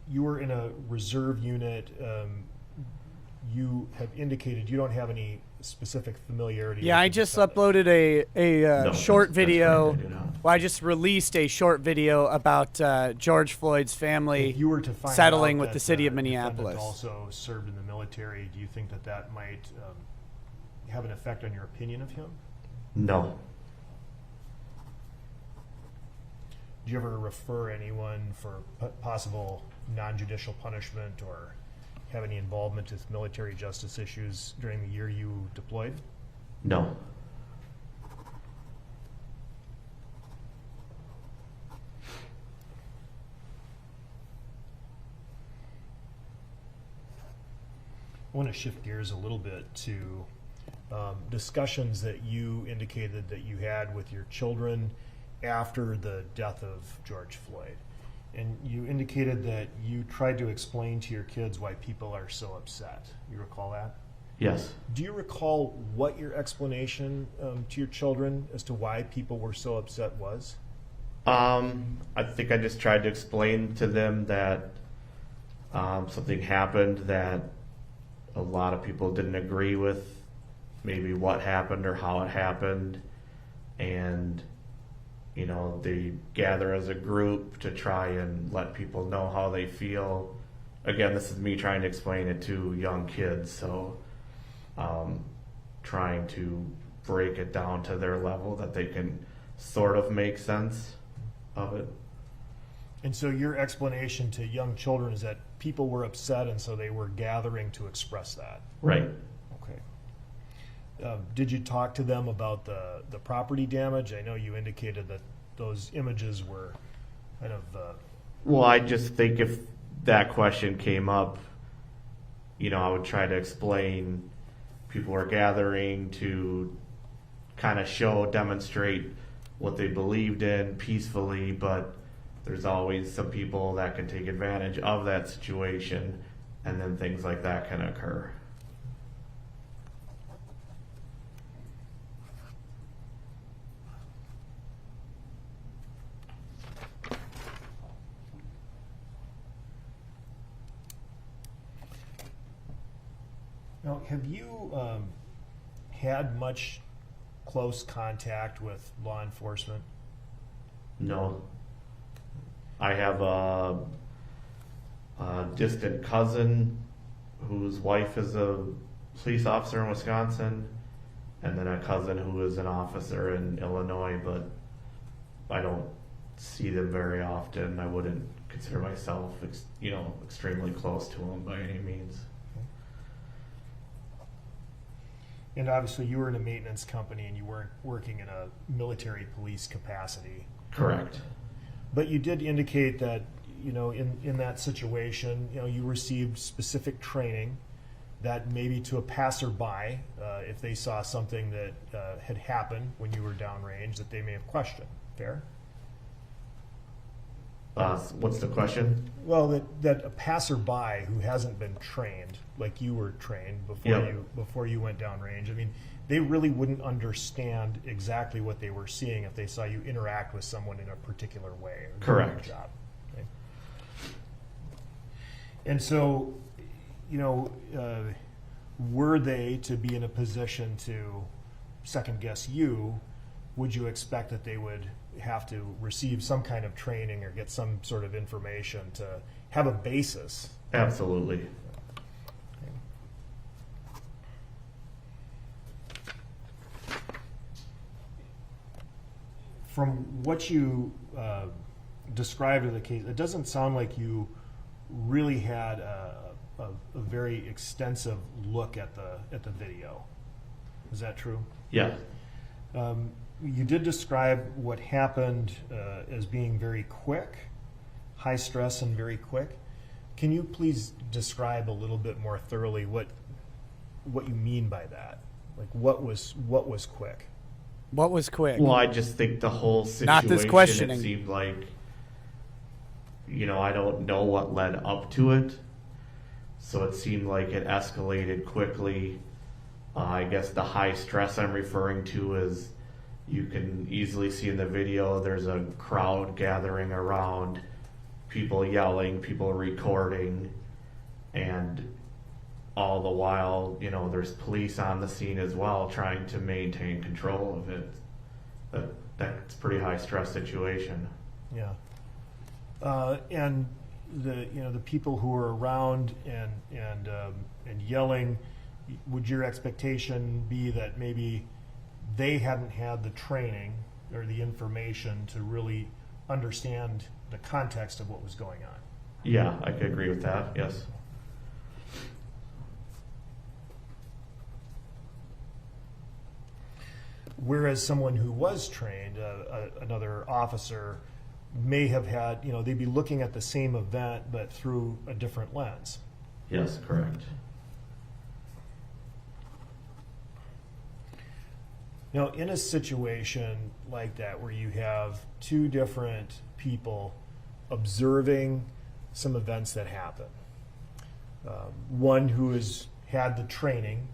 S5: You were in a reserve unit. You have indicated you don't have any specific familiarity.
S2: Yeah,
S5: with
S2: I
S5: the
S2: just
S5: defendant.
S2: uploaded a
S4: No,
S2: short
S4: that's
S2: video.
S4: correct, I do not.
S2: Well, I just released a short video about George Floyd's family
S5: If you were to find
S2: settling
S5: out
S2: with
S5: that
S2: the city of
S5: defendant
S2: Minneapolis.
S5: also served in the military, do you think that that might have an effect on your opinion of him?
S4: No.
S5: Do you ever refer anyone for possible non-judicial punishment or have any involvement with military justice issues during the year you deployed?
S4: No.
S5: I want to shift gears a little bit to discussions that you indicated that you had with your children after the death of George Floyd. And you indicated that you tried to explain to your kids why people are so upset. You recall that?
S4: Yes.
S5: Do you recall what your explanation to your children as to why people were so upset was?
S4: I think I just tried to explain to them that something happened that a lot of people didn't agree with, maybe what happened or how it happened, and you know, they gather as a group to try and let people know how they feel. Again, this is me trying to explain it to young kids, so trying to break it down to their level that they can sort of make sense of it.
S5: And so your explanation to young children is that people were upset and so they were gathering to express that.
S4: Right.
S5: Okay. Did you talk to them about the property damage? I know you indicated that those images were kind of...
S4: Well, I just think if that question came up, you know, I would try to explain people were gathering to kind of demonstrate what they believed in peacefully, but there's always some people that can take advantage of that situation, and then things like that can occur.
S5: Now, have you had much close contact with law enforcement?
S4: No. I have a distant cousin whose wife is a police officer in Wisconsin, and then a cousin who is an officer in Illinois, but I don't see them very often. I wouldn't consider myself, extremely close to them by any means.
S5: And obviously you were in a maintenance company and you weren't working in a military police capacity.
S4: Correct.
S5: But you did indicate that, in that situation, you received specific training that maybe to a passerby, if they saw something that had happened when you were downrange, that they may have questioned. Fair?
S4: What's the question?
S5: Well, that a passerby who hasn't been trained, like you were trained before you went downrange, I mean, they really wouldn't understand exactly what they were seeing if they saw you interact with someone in a particular way. Or doing
S4: Correct.
S5: your job. Okay? And so, were they to be in a position to second guess you, would you expect that they would have to receive some kind of training or get some sort of information to have a basis?
S4: Absolutely.
S5: From what you described of the case, it doesn't sound like you really had a very extensive look at the video. Is that true?
S4: Yeah.
S5: You did describe what happened as being very quick, high stress and very quick. Can you please describe a little bit more thoroughly what you mean by that? Like what was quick?
S2: What was quick?
S4: Well, I just think the whole situation,
S2: Not this questioning.
S4: it seemed like, I don't know what led up to it. So it seemed like it escalated quickly. I guess the high stress I'm referring to is, you can easily see in the video, there's a crowd gathering around, people yelling, people recording, and all the while, there's police on the scene as well trying to maintain control of it. That's a pretty high stress situation.
S5: Yeah. And the people who were around and yelling, would your expectation be that maybe they hadn't had the training or the information to really understand the context of what was going on?
S4: Yeah, I could agree with that, yes.
S5: Whereas someone who was trained, another officer, may have had, they'd be looking at the same event but through a different lens.
S4: Yes, correct.
S5: Now, in a situation like that where you have two different people observing some events that happen, one who has had the training,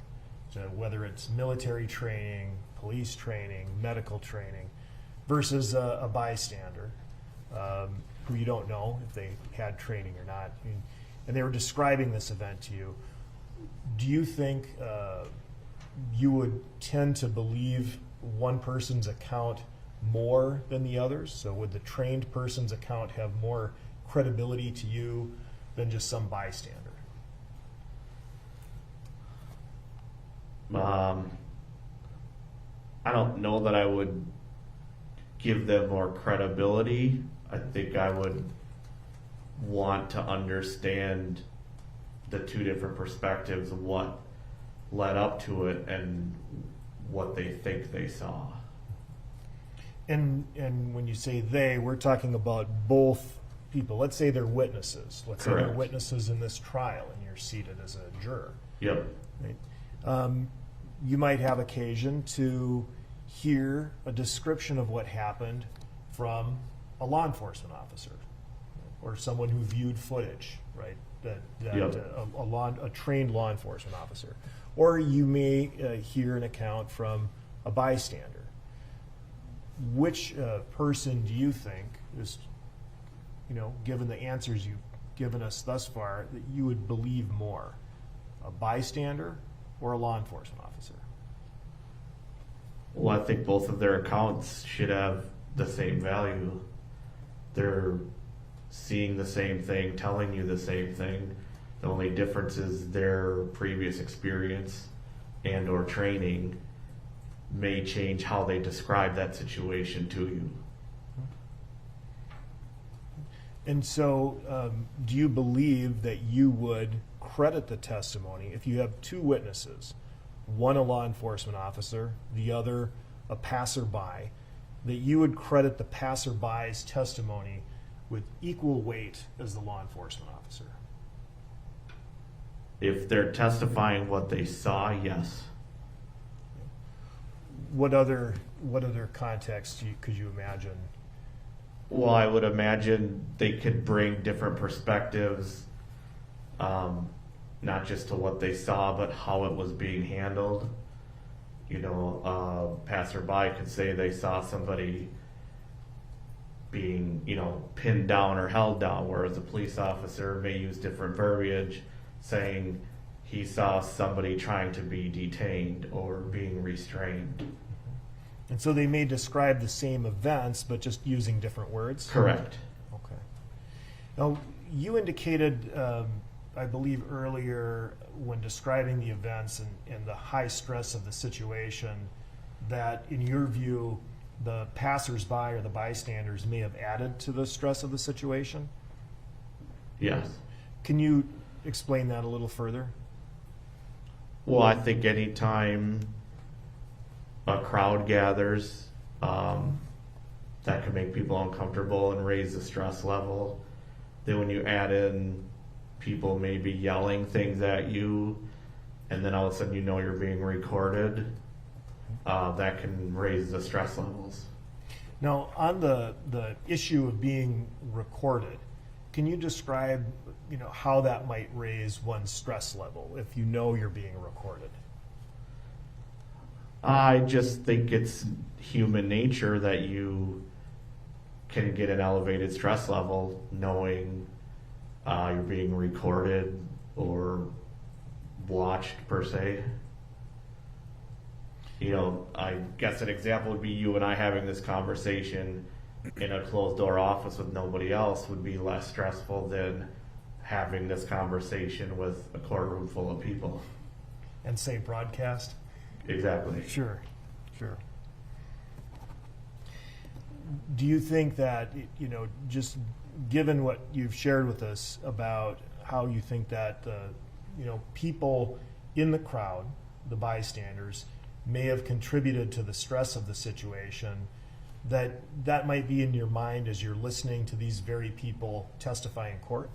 S5: so whether it's military training, police training, medical training, versus a bystander who you don't know if they had training or not, and they were describing this event to you, do you think you would tend to believe one person's account more than the others? So would the trained person's account have more credibility to you than just some bystander?
S4: I don't know that I would give them more credibility. I think I would want to understand the two different perspectives of what led up to it and what they think they saw.
S5: And when you say they, we're talking about both people. Let's say they're witnesses. Let's say they're
S4: Correct.
S5: witnesses in this trial and you're seated as a juror.
S4: Yep.
S5: Right? You might have occasion to hear a description of what happened from a law enforcement officer or someone who viewed footage, right?
S4: Yep.
S5: A trained law enforcement officer. Or you may hear an account from a bystander. Which person do you think is, given the answers you've given us thus far, that you would believe more? A bystander or a law enforcement officer?
S4: Well, I think both of their accounts should have the same value. They're seeing the same thing, telling you the same thing. The only difference is their previous experience and or training may change how they describe that situation to you.
S5: And so do you believe that you would credit the testimony if you have two witnesses, one a law enforcement officer, the other a passerby, that you would credit the passerby's testimony with equal weight as the law enforcement officer?
S4: If they're testifying what they saw, yes.
S5: What other context could you imagine?
S4: Well, I would imagine they could bring different perspectives, not just to what they saw, but how it was being handled. You know, passerby could say they saw somebody being, you know, pinned down or held down, whereas a police officer may use different verbiage, saying he saw somebody trying to be detained or being restrained.
S5: And so they may describe the same events, but just using different words?
S4: Correct.
S5: Okay. Now, you indicated, I believe earlier, when describing the events and the high stress of the situation, that in your view, the passersby or the bystanders may have added to the stress of the situation?
S4: Yes.
S5: Can you explain that a little further?
S4: Well, I think anytime a crowd gathers, that can make people uncomfortable and raise the stress level. Then when you add in people maybe yelling things at you, and then all of a sudden you know you're being recorded, that can raise the stress levels.
S5: Now, on the issue of being recorded, can you describe, you know, how that might raise one's stress level if you know you're being recorded?
S4: I just think it's human nature that you can get an elevated stress level knowing you're being recorded or watched, per se. You know, I guess an example would be you and I having this conversation in a closed door office with nobody else would be less stressful than having this conversation with a courtroom full of people.
S5: And say broadcast?
S4: Exactly.
S5: Sure. Do you think that, you know, just given what you've shared with us about how you think that, you know, people in the crowd, the bystanders, may have contributed to the stress of the situation, that might be in your mind as you're listening to these very people testify in court?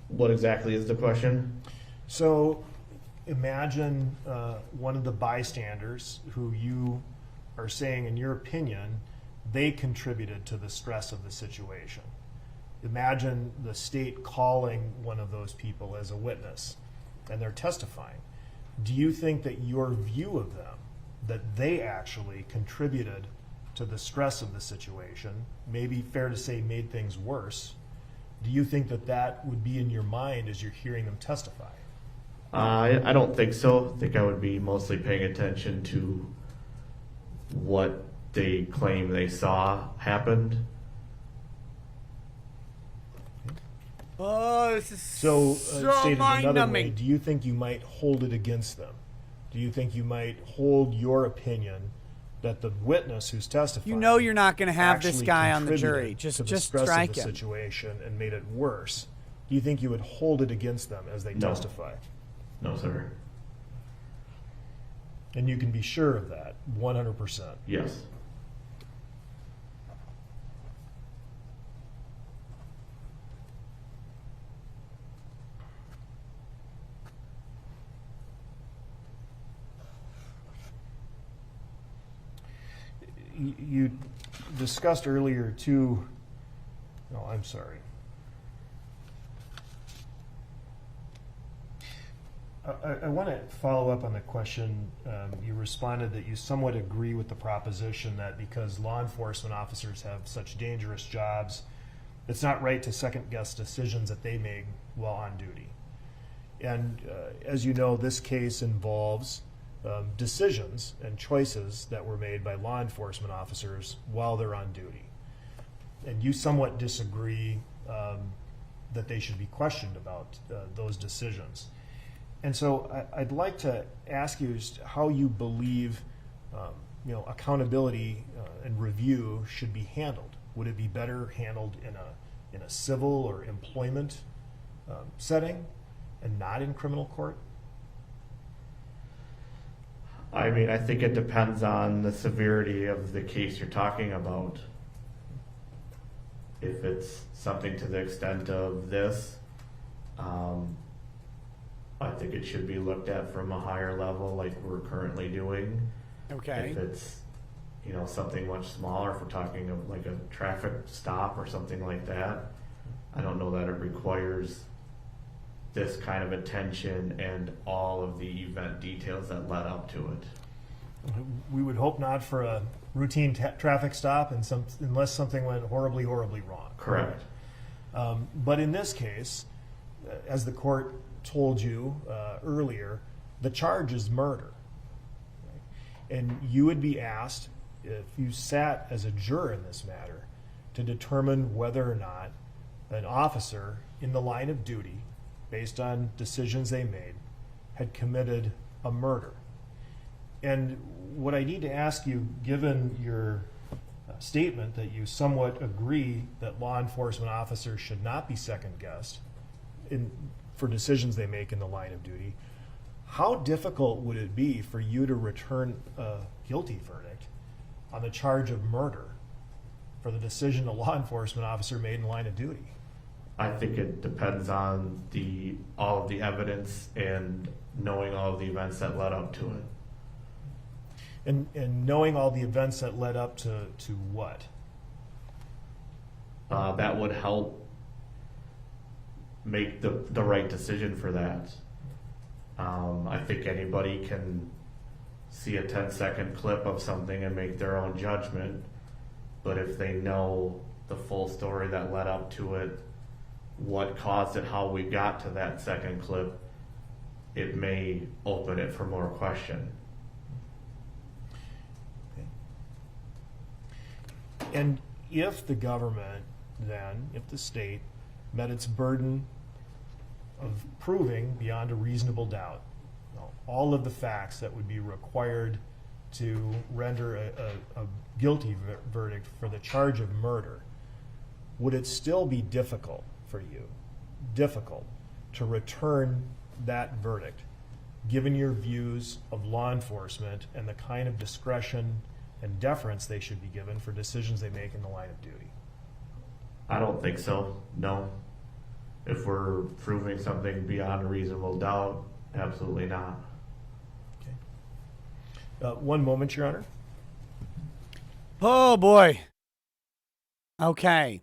S4: What exactly is the question?
S5: So imagine one of the bystanders who you are saying, in your opinion, they contributed to the stress of the situation. Imagine the state calling one of those people as a witness, and they're testifying. Do you think that your view of them, that they actually contributed to the stress of the situation, maybe fair to say made things worse, do you think that that would be in your mind as you're hearing them testify?
S4: I don't think so. I think I would be mostly paying attention to what they claim they saw happened.
S2: Oh, this is
S5: So, stated another way,
S2: mind-numbing.
S5: do you think you might hold it against them? Do you think you might hold your opinion that the witness who's testifying,
S2: You know you're not going to have this
S5: actually
S2: guy on the
S5: contributed
S2: jury.
S5: to the
S2: Just
S5: stress
S2: strike
S5: of the
S2: him.
S5: situation and made it worse? Do you think you would hold it against them as they
S4: No.
S5: testify?
S4: No, sir.
S5: And you can be sure of that, 100%.
S4: Yes.
S5: You discussed earlier too, no, I'm sorry. I want to follow up on the question. You responded that you somewhat agree with the proposition that because law enforcement officers have such dangerous jobs, it's not right to second guess decisions that they make while on duty. And as you know, this case involves decisions and choices that were made by law enforcement officers while they're on duty. And you somewhat disagree that they should be questioned about those decisions. And so I'd like to ask you just how you believe accountability and review should be handled. Would it be better handled in a civil or employment setting and not in criminal court?
S4: I mean, I think it depends on the severity of the case you're talking about. If it's something to the extent of this, I think it should be looked at from a higher level like we're currently doing.
S2: Okay.
S4: If it's, something much smaller, if we're talking of like a traffic stop or something like that, I don't know that it requires this kind of attention and all of the event details that led up to it.
S5: We would hope not for a routine traffic stop and unless something went horribly, horribly wrong.
S4: Correct.
S5: But in this case, as the court told you earlier, the charge is murder. And you would be asked, if you sat as a juror in this matter, to determine whether or not an officer in the line of duty, based on decisions they made, had committed a murder. And what I need to ask you, given your statement that you somewhat agree that law enforcement officers should not be second-guessed for decisions they make in the line of duty, how difficult would it be for you to return a guilty verdict on the charge of murder for the decision a law enforcement officer made in the line of duty?
S4: I think it depends on all of the evidence and knowing all of the events that led up to it.
S5: And knowing all the events that led up to what?
S4: That would help make the right decision for that. I think anybody can see a 10-second clip of something and make their own judgment, but if they know the full story that led up to it, what caused it, how we got to that second clip, it may open it for more question.
S5: And if the government then, if the state met its burden of proving beyond a reasonable doubt all of the facts that would be required to render a guilty verdict for the charge of murder, would it still be difficult for you, to return that verdict, given your views of law enforcement and the kind of discretion and deference they should be given for decisions they make in the line of duty?
S4: I don't think so, no. If we're proving something beyond a reasonable doubt, absolutely not.
S5: Okay. One moment, Your Honor.
S2: Oh, boy. Okay.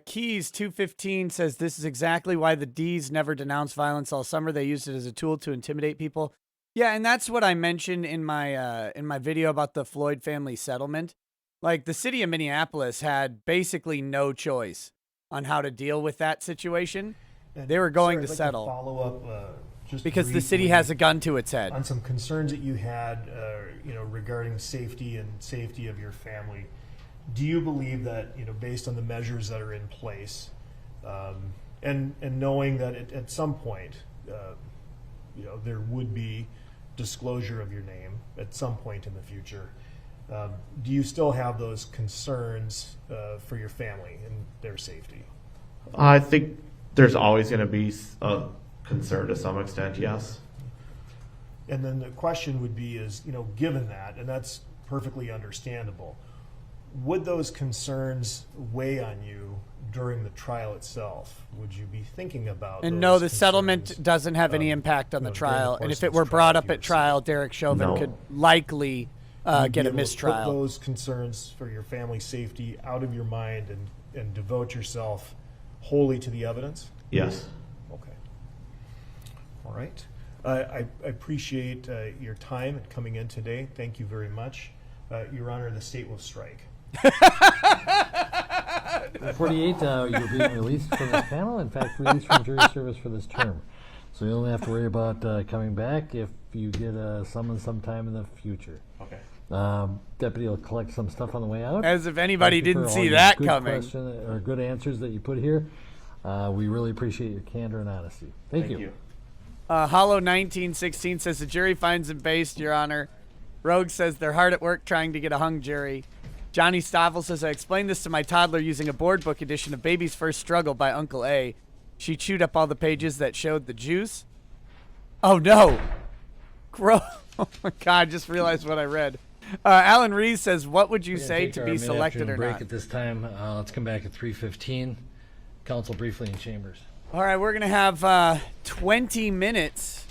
S2: Keys 215 says this is exactly why the D's never denounced violence all summer. They used it as a tool to intimidate people. Yeah, and that's what I mentioned in my video about the Floyd family settlement. Like, the city of Minneapolis had basically no choice on how to deal with that situation.
S5: And
S2: They were going
S5: sir,
S2: to
S5: I'd like
S2: settle
S5: follow up just
S2: because the city
S5: briefly
S2: has a gun to its head.
S5: on some concerns that you had, regarding safety and safety of your family. Do you believe that, based on the measures that are in place, and knowing that at some point, there would be disclosure of your name at some point in the future, do you still have those concerns for your family and their safety?
S4: I think there's always going to be a concern to some extent, yes.
S5: And then the question would be is, given that, and that's perfectly understandable, would those concerns weigh on you during the trial itself? Would you be thinking about
S2: And
S5: those
S2: no, the
S5: concerns,
S2: settlement doesn't have any impact on the
S5: during the
S2: trial.
S5: course
S2: And
S5: of
S2: if it
S5: this
S2: were brought up
S5: you
S2: at
S5: were
S2: trial, Derek Chauvin
S4: No.
S2: could likely
S5: You'd
S2: get
S5: be
S2: a
S5: able to
S2: mistrial.
S5: Put those concerns for your family's safety out of your mind and devote yourself wholly to the evidence?
S4: Yes.
S5: Okay. All right. I appreciate your time and coming in today. Thank you very much. Your Honor, the state will strike.
S3: 48, you're being released from this panel. In fact, released from jury service for this term. So you only have to worry about coming back if you get a summons sometime in the future.
S4: Okay.
S3: Deputy will collect some stuff on the way out.
S2: As if anybody
S3: Thank you
S2: didn't
S3: for all
S2: see
S3: your
S2: that
S3: good
S2: coming.
S3: Good answers that you put here. We really appreciate your candor and honesty. Thank you.
S2: Hollow 1916 says the jury finds him based, Your Honor. Rogue says they're hard at work trying to get a hung jury. Johnny Stoffel says I explained this to my toddler using a board book edition of Baby's First Struggle by Uncle A. She chewed up all the pages that showed the juice. Oh no! Oh my God! I just realized what I read. Alan Rees says, "What would you
S3: We're gonna
S2: say
S3: take
S2: to
S3: our
S2: be selected
S3: mid-afternoon
S2: or
S3: break
S2: not?"
S3: at this time. Let's come back at 3:15. Council briefly in chambers.
S2: All right, we're gonna have 20 minutes,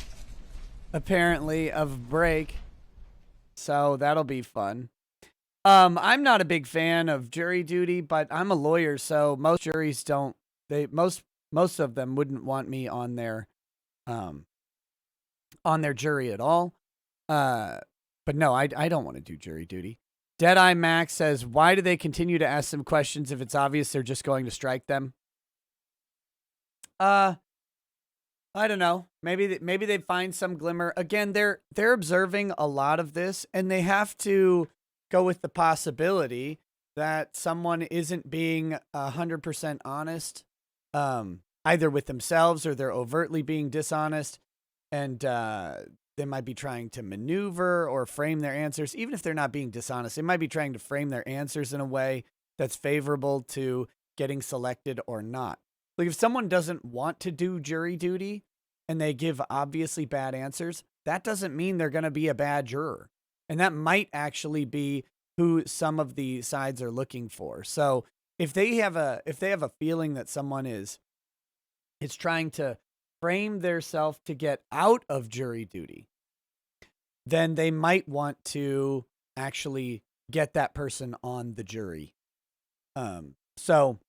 S2: apparently, of break, so that'll be fun. I'm not a big fan of jury duty, but I'm a lawyer, so most juries don't. Most of them wouldn't want me on their jury at all. But no, I don't want to do jury duty. Deadeye Max says, "Why do they continue to ask them questions if it's obvious they're just going to strike them?" I don't know. Maybe they find some glimmer. Again, they're observing a lot of this, and they have to go with the possibility that someone isn't being 100% honest, either with themselves or they're overtly being dishonest, and they might be trying to maneuver or frame their answers. Even if they're not being dishonest, they might be trying to frame their answers in a way that's favorable to getting selected or not. Like if someone doesn't want to do jury duty and they give obviously bad answers, that doesn't mean they're going to be a bad juror. And that might actually be who some of the sides are looking for. So if they have a feeling that someone is trying to frame their self to get out of jury duty, then they might want to actually get that person on the jury. So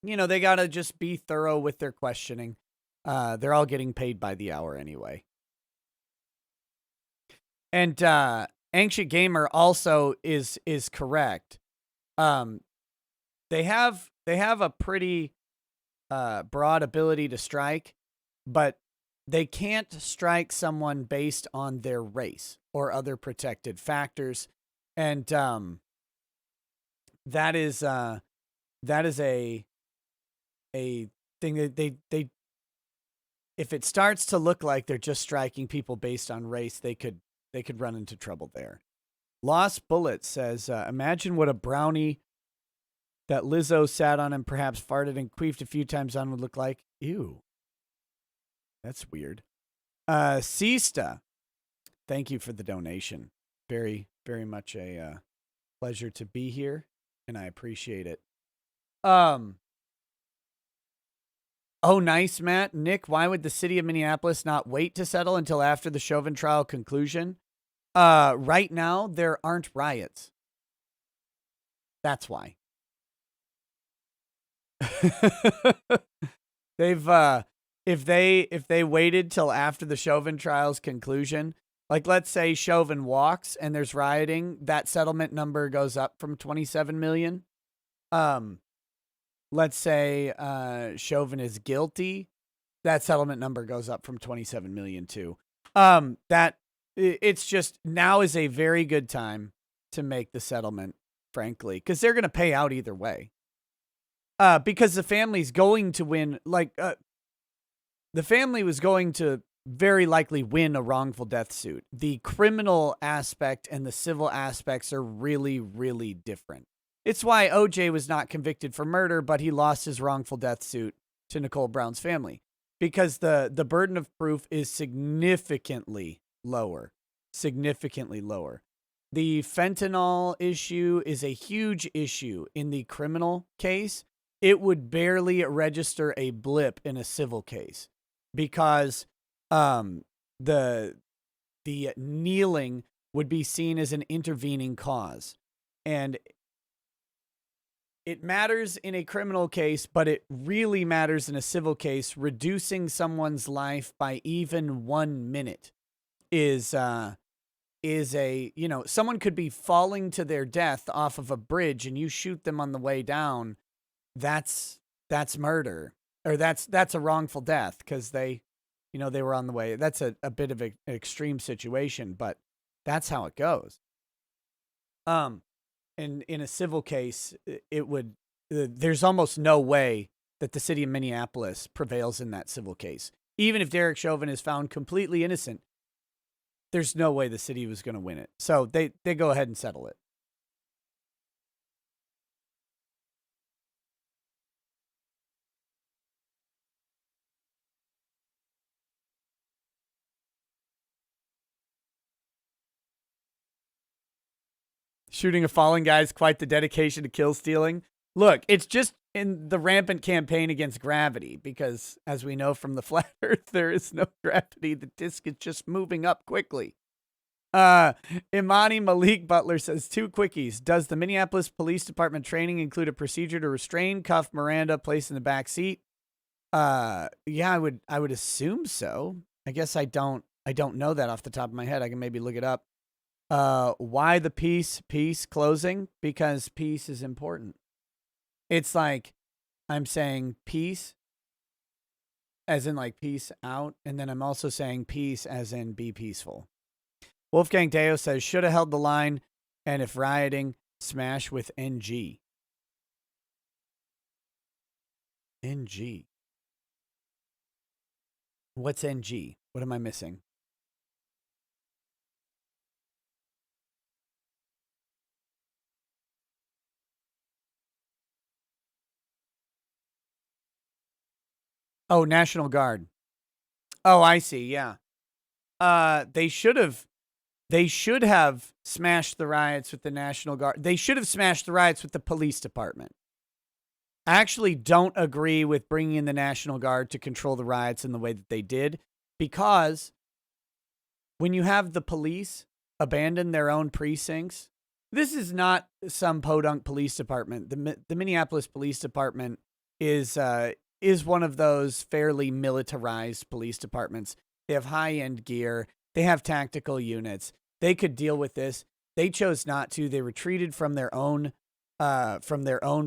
S2: they got to just be thorough with their questioning. They're all getting paid by the hour anyway. And Ancient Gamer also is correct. They have a pretty broad ability to strike, but they can't strike someone based on their race or other protected factors. And that is a thing that they if it starts to look like they're just striking people based on race, they could run into trouble there. Lost Bullet says, imagine what a brownie that Lizzo sat on and perhaps farted and queefed a few times on would look like. Ew. That's weird. Sista, thank you for the donation. Very, very much a pleasure to be here, and I appreciate it. Oh, nice, Matt. Nick, why would the city of Minneapolis not wait to settle until after the Chauvin trial conclusion? Right now, there aren't riots. That's why. They've if they waited till after the Chauvin trial's conclusion, like let's say Chauvin walks and there's rioting, that settlement number goes up from 27 million. Let's say Chauvin is guilty, that settlement number goes up from 27 million too. It's just now is a very good time to make the settlement, frankly, because they're going to pay out either way. Because the family's going to win, the family was going to very likely win a wrongful death suit. The criminal aspect and the civil aspects are really, really different. It's why OJ was not convicted for murder, but he lost his wrongful death suit to Nicole Brown's family because the burden of proof is significantly lower. Significantly lower. The fentanyl issue is a huge issue in the criminal case. It would barely register a blip in a civil case because the kneeling would be seen as an intervening cause. And it matters in a criminal case, but it really matters in a civil case. Reducing someone's life by even 1 minute is someone could be falling to their death off of a bridge and you shoot them on the way down. That's murder, or that's a wrongful death because they were on the way. That's a bit of an extreme situation, but that's how it goes. And in a civil case, it would. There's almost no way that the city of Minneapolis prevails in that civil case. Even if Derek Chauvin is found completely innocent, there's no way the city was going to win it. So they go ahead and settle it. Shooting a fallen guy is quite the dedication to kill stealing. Look, it's just in the rampant campaign against gravity because, as we know from the flat Earth, there is no gravity. The disc is just moving up quickly. Imani Malik Butler says 2 quickies. Does the Minneapolis Police Department training include a procedure to restrain, cuff Miranda, place in the back seat? Yeah, I would assume so. I guess I don't know that off the top of my head. I can maybe look it up. Why the peace closing? Because peace is important. It's like I'm saying peace as in like peace out, and then I'm also saying peace as in be peaceful. Wolfgang Deo says, should have held the line, and if rioting, smash with NG. NG. What's NG? What am I missing? Oh, National Guard. Oh, I see. Yeah. They should have smashed the riots with the National Guard. They should have smashed the riots with the police department. I actually don't agree with bringing in the National Guard to control the riots in the way that they did, because when you have the police abandon their own precincts, this is not some podunk police department. The Minneapolis Police Department is one of those fairly militarized police departments. They have high-end gear. They have tactical units. They could deal with this. They chose not to. They retreated from their own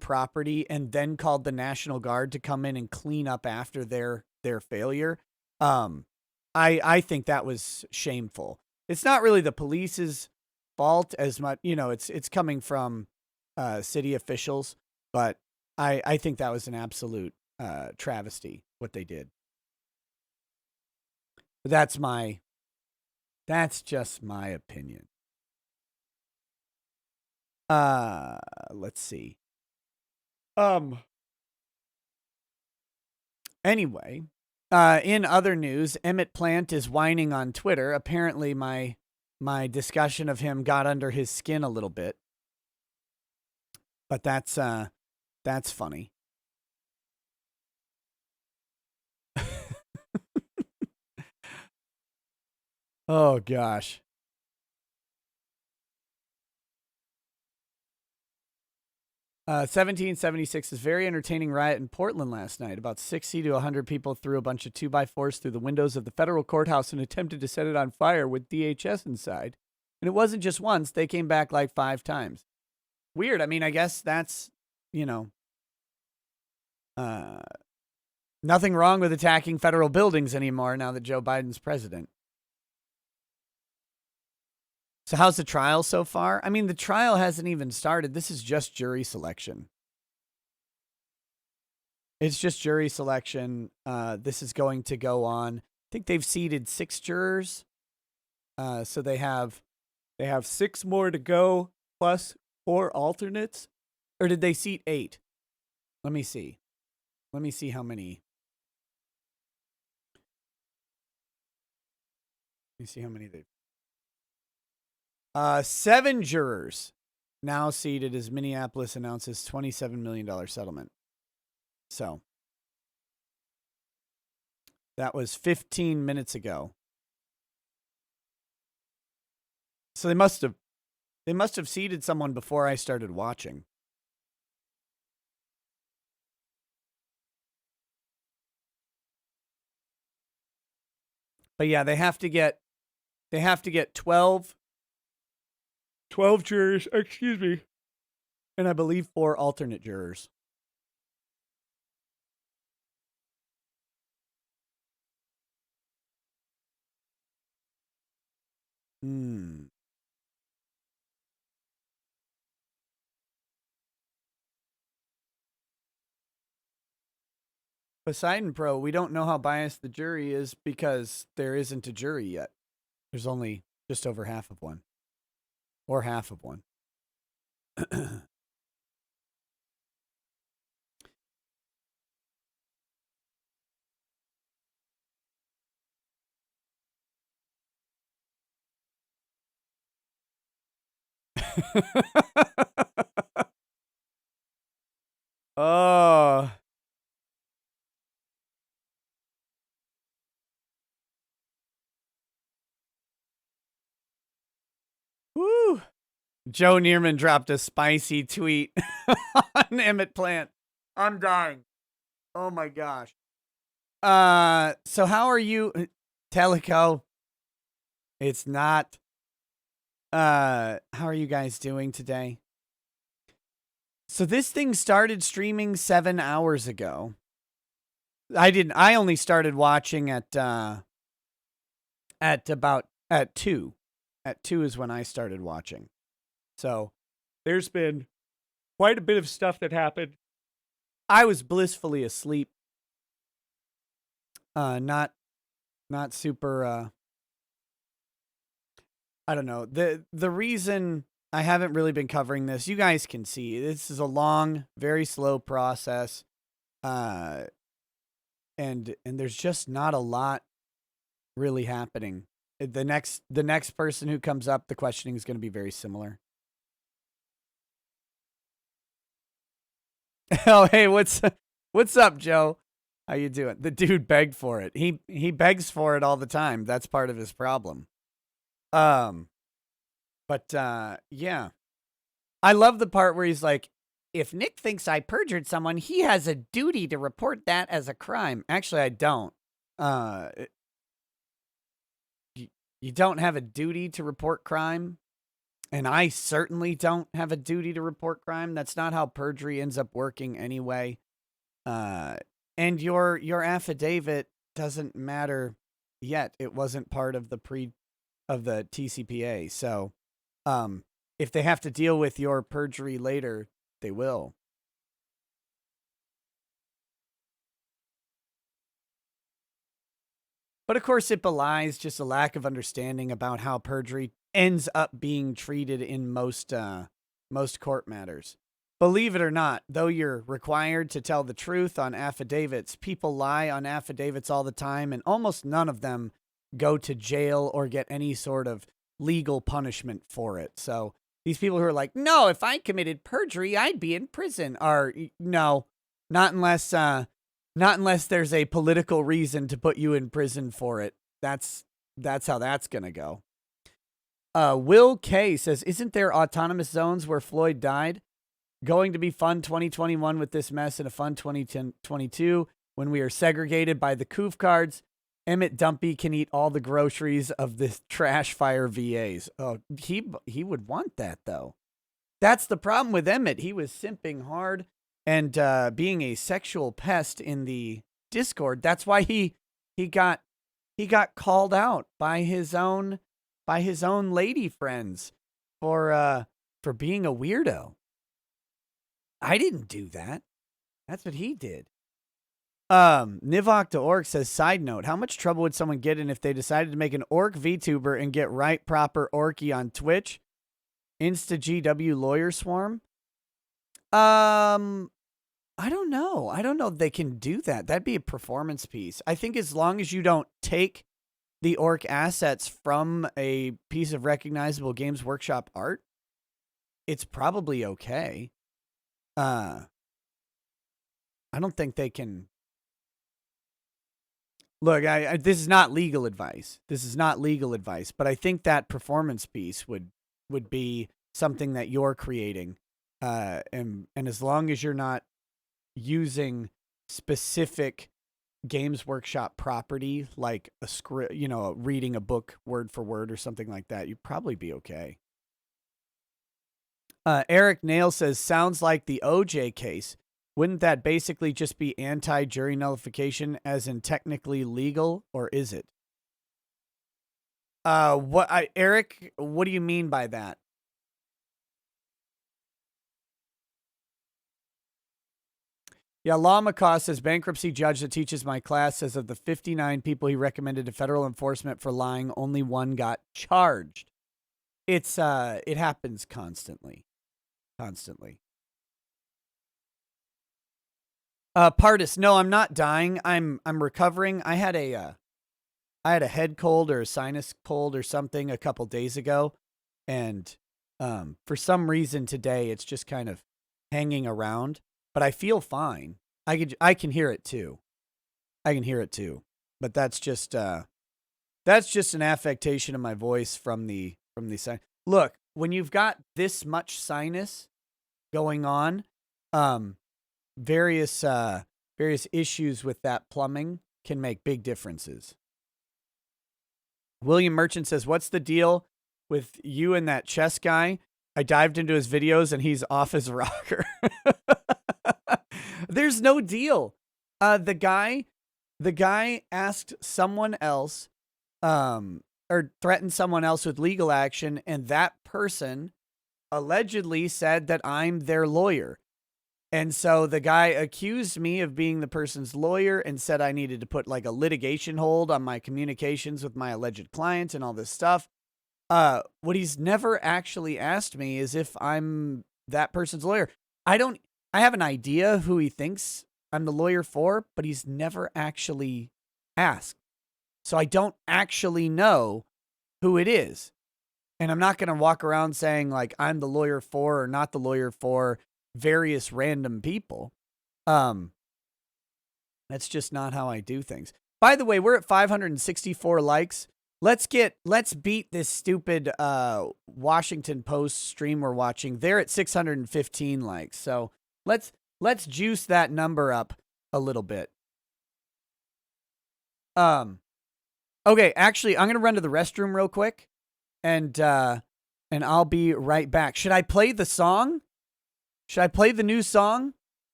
S2: property and then called the National Guard to come in and clean up after their failure. I think that was shameful. It's not really the police's fault as much, it's coming from city officials, but I think that was an absolute travesty what they did. But that's just my opinion. Let's see. Anyway, in other news, Emmett Plant is whining on Twitter. Apparently my discussion of him got under his skin a little bit. But that's funny. Oh gosh. 1776 is very entertaining riot in Portland last night. About 60 to 100 people threw a bunch of 2x4s through the windows of the federal courthouse and attempted to set it on fire with DHS inside. And it wasn't just once. They came back like 5 times. Weird. I mean, I guess that's, nothing wrong with attacking federal buildings anymore now that Joe Biden's president. So how's the trial so far? I mean, the trial hasn't even started. This is just jury selection. It's just jury selection. This is going to go on. I think they've seated 6 jurors. So they have 6 more to go plus 4 alternates. Or did they seat 8? Let me see. Let me see how many. Let me see how many they've. 7 jurors now seated as Minneapolis announces $27 million settlement. So that was 15 minutes ago. So they must have seated someone before I started watching. But yeah, they have to get 12 jurors, and I believe 4 alternate jurors. Poseidon Pro, we don't know how biased the jury is because there isn't a jury yet. There's only just over half of one. Or half of one. Oh. Woo. Joe Neerman dropped a spicy tweet on Emmett Plant. I'm dying. Oh my gosh. So how are you, Teleco? It's not. How are you guys doing today? So this thing started streaming 7 hours ago. I only started watching at 2. At 2 is when I started watching. So there's been quite a bit of stuff that happened. I was blissfully asleep. Not super I don't know. The reason I haven't really been covering this, you guys can see, this is a long, very slow process. And there's just not a lot really happening. The next person who comes up, the questioning is going to be very similar. Oh, hey, what's up, Joe? How you doing? The dude begged for it. He begs for it all the time. That's part of his problem. But yeah. I love the part where he's like, if Nick thinks I perjured someone, he has a duty to report that as a crime. Actually, I don't. You don't have a duty to report crime. And I certainly don't have a duty to report crime. That's not how perjury ends up working anyway. And your affidavit doesn't matter yet. It wasn't part of the TCPA. So, if they have to deal with your perjury later, they will. But of course, it belies just a lack of understanding about how perjury ends up being treated in most court matters. Believe it or not, though you're required to tell the truth on affidavits, people lie on affidavits all the time, and almost none of them go to jail or get any sort of legal punishment for it. So these people who are like, no, if I committed perjury, I'd be in prison, are no, not unless there's a political reason to put you in prison for it. That's how that's gonna go. Will K says, isn't there autonomous zones where Floyd died? Going to be fun 2021 with this mess and a fun 2022 when we are segregated by the coof cards. Emmett Dumpy can eat all the groceries of the trash fire VAs. Oh, he would want that, though. That's the problem with Emmett. He was simping hard and being a sexual pest in the Discord. That's why he got called out by his own lady friends for being a weirdo. I didn't do that. That's what he did. Nivok to Orc says, side note, how much trouble would someone get in if they decided to make an Orc VTuber and get right proper Orky on Twitch? Insta GW lawyer swarm? I don't know. I don't know if they can do that. That'd be a performance piece. I think as long as you don't take the Orc assets from a piece of recognizable Games Workshop art, it's probably okay. I don't think they can. Look, this is not legal advice. But I think that performance piece would be something that you're creating. And as long as you're not using specific Games Workshop property, like a script, reading a book word for word or something like that, you'd probably be okay. Eric Nail says, sounds like the OJ case. Wouldn't that basically just be anti-jury nullification as in technically legal, or is it? Eric, what do you mean by that? Yeah, Law Macaw says, bankruptcy judge that teaches my class says of the 59 people he recommended to federal enforcement for lying, only one got charged. It happens constantly. Pardis, no, I'm not dying. I'm recovering. I had a head cold or a sinus cold or something a couple days ago, and For some reason today, it's just kind of hanging around, but I feel fine. I can hear it too. But that's just an affectation of my voice from the sinus. Look, when you've got this much sinus going on, various issues with that plumbing can make big differences. William Merchant says, "What's the deal with you and that chess guy? I dived into his videos and he's off his rocker." There's no deal. The guy asked someone else, or threatened someone else with legal action, and that person allegedly said that I'm their lawyer. And so the guy accused me of being the person's lawyer and said I needed to put like a litigation hold on my communications with my alleged client and all this stuff. What he's never actually asked me is if I'm that person's lawyer. I have an idea who he thinks I'm the lawyer for, but he's never actually asked. So I don't actually know who it is. And I'm not going to walk around saying like I'm the lawyer for or not the lawyer for various random people. That's just not how I do things. By the way, we're at 564 likes. Let's beat this stupid Washington Post stream we're watching. They're at 615 likes. So let's juice that number up a little bit. Okay, actually, I'm gonna run to the restroom real quick, and I'll be right back. Should I play the song? Should I play the new song?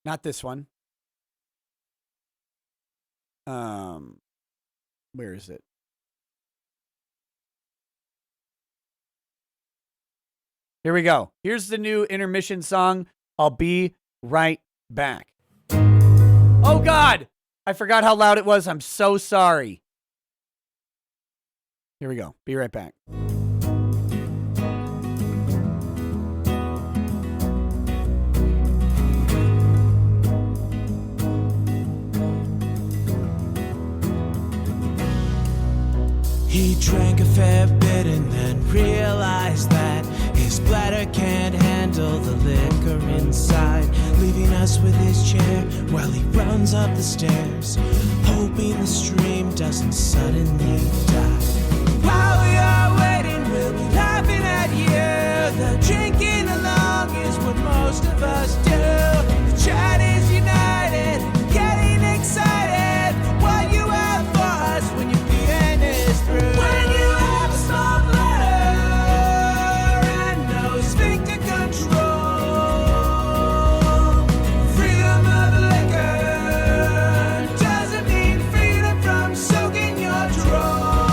S2: Not this one. Where is it? Here we go. Here's the new intermission song. I'll be right back. Oh, God. I forgot how loud it was. I'm so sorry. Here we go. Be right back.
S6: He drank a fair bit and then realized that his bladder can't handle the liquor inside, leaving us with his chair while he runs up the stairs, hoping the stream doesn't suddenly die. While we are waiting, we'll be laughing at you. The drinking along is what most of us do. The chat is united, getting excited for what you have for us when your PM is through. When you have a small bladder and no sphincter control, freedom of liquor doesn't mean freedom from soaking your drawers.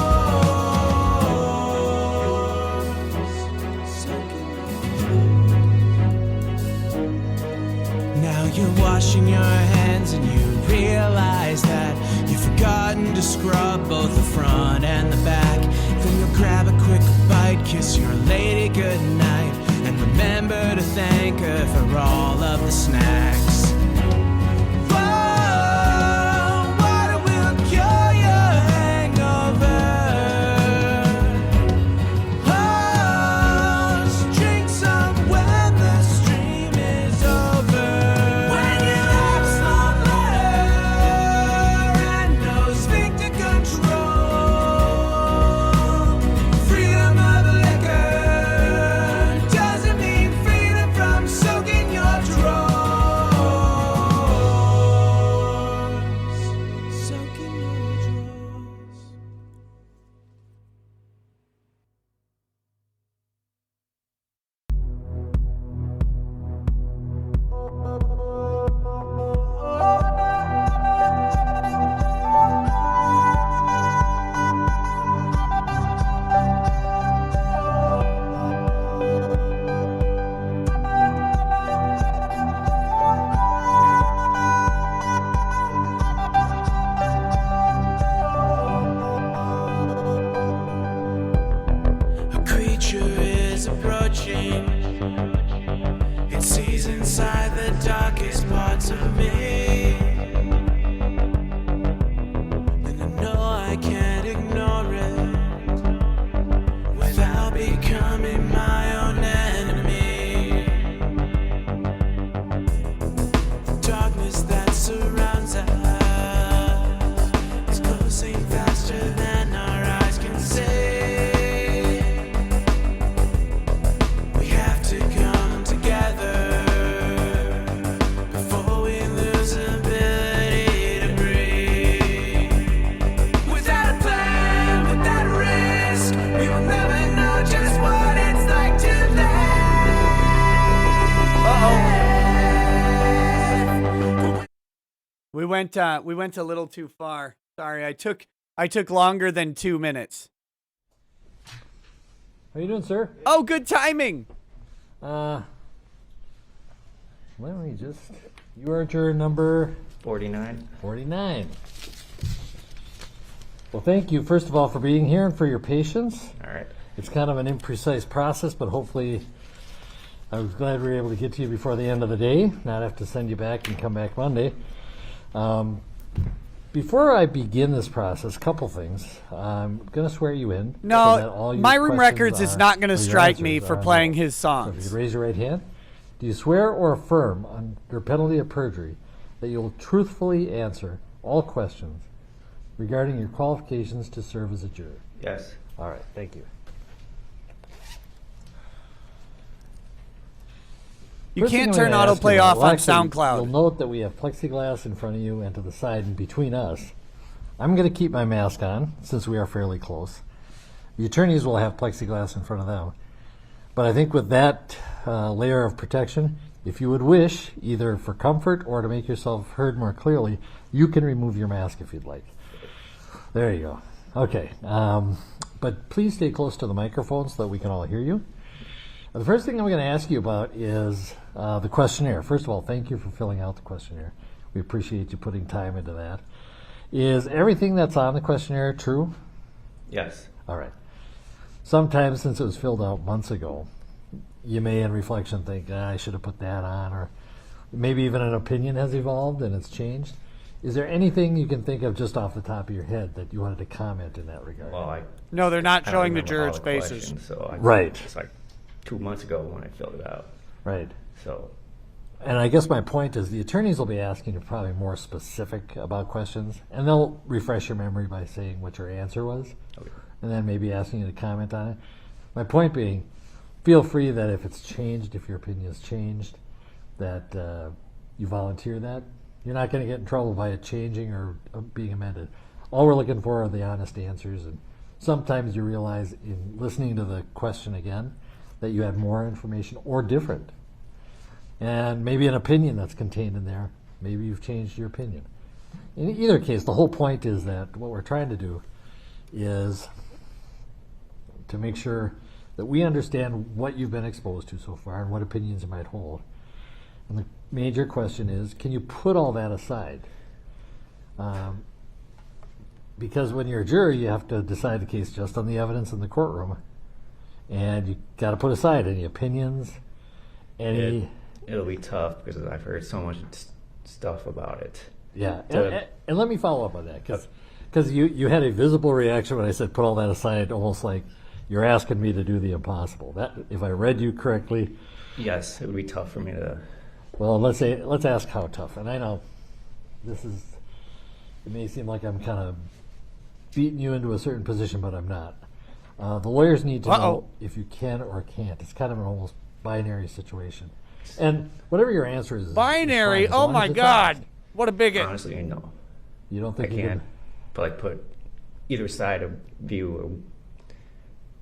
S6: Now you're washing your hands and you realize that you've forgotten to scrub both the front and the back. Then you'll grab a quick bite, kiss your lady goodnight, and remember to thank her for all of the snacks. Whoa, water will cure your hangover. Oh, so drink some when the stream is over. When you have a small bladder and no sphincter control, freedom of liquor doesn't mean freedom from soaking your drawers. Soaking your drawers. A creature is approaching. It sees inside the darkest parts of me. And I know I can't ignore it without becoming
S2: went a little too far. Sorry, I took longer than 2 minutes.
S3: How you doing, sir?
S2: Oh, good timing.
S3: Let me just. You are juror number
S7: 49.
S3: 49. Well, thank you, first of all, for being here and for your patience.
S7: All right.
S3: It's kind of an imprecise process, but hopefully I was glad we were able to get to you before the end of the day, not have to send you back and come back Monday. Before I begin this process, a couple things. I'm going to swear you in. so that all
S2: No,
S3: your
S2: my room
S3: questions
S2: records is
S3: are-
S2: not going
S3: or
S2: to
S3: your
S2: strike me
S3: answers
S2: for
S3: are
S2: playing
S3: no.
S2: his
S3: So if you
S2: songs.
S3: could raise your right hand. Do you swear or affirm under penalty of perjury that you will truthfully answer all questions regarding your qualifications to serve as a juror?
S7: Yes.
S3: All right, thank you.
S2: You
S3: First thing
S2: can't
S3: I'm
S2: turn
S3: gonna ask
S2: autoplay
S3: you,
S2: off
S3: well,
S2: on
S3: actually, You'll
S2: SoundCloud.
S3: note that we have plexiglass in front of you and to the side and between us. I'm going to keep my mask on since we are fairly close. The attorneys will have plexiglass in front of them. But I think with that layer of protection, if you would wish, either for comfort or to make yourself heard more clearly, you can remove your mask if you'd like. There you go. Okay. But please stay close to the microphone so that we can all hear you. The first thing I'm going to ask you about is the questionnaire. First of all, thank you for filling out the questionnaire. We appreciate you putting time into that. Is everything that's on the questionnaire true?
S7: Yes.
S3: All right. Sometimes, since it was filled out months ago, you may, in reflection, think, I should have put that on, or maybe even an opinion has evolved and it's changed. Is there anything you can think of just off the top of your head that you wanted to comment in that regard?
S7: Well,
S2: No, they're not
S7: I don't
S2: showing the
S7: remember all
S2: jurors' faces.
S7: questions, so
S3: Right.
S7: It's like 2 months ago when I filled it out.
S3: Right.
S7: So,
S3: And I guess my point is the attorneys will be asking you probably more specific about questions, and they'll refresh your memory by saying what your answer was,
S7: okay.
S3: and then maybe asking you to comment on it. My point being, feel free that if it's changed, if your opinion has changed, that you volunteer that. You're not going to get in trouble by it changing or being amended. All we're looking for are the honest answers, and sometimes you realize in listening to the question again that you had more information or different. And maybe an opinion that's contained in there. Maybe you've changed your opinion. In either case, the whole point is that what we're trying to do is to make sure that we understand what you've been exposed to so far and what opinions you might hold. And the major question is, can you put all that aside? Because when you're a jury, you have to decide the case just on the evidence in the courtroom. And you got to put aside any opinions, any...
S7: It'll be tough because I've heard so much stuff about it.
S3: Yeah, and let me follow up on that, because you had a visible reaction when I said put all that aside, almost like you're asking me to do the impossible. That, if I read you correctly,
S7: Yes, it would be tough for me to.
S3: well, let's ask how tough. And I know it may seem like I'm kind of beating you into a certain position, but I'm not. The lawyers need to know if you can or can't. It's kind of an almost binary situation. And whatever your answer is
S2: Binary.
S3: is fine, as
S2: Oh
S3: long
S2: my
S3: as it's
S2: God.
S3: honest.
S2: What a bigot.
S7: Honestly, no.
S3: You don't
S7: I
S3: think you
S7: can't.
S3: can?
S7: But like put either side of view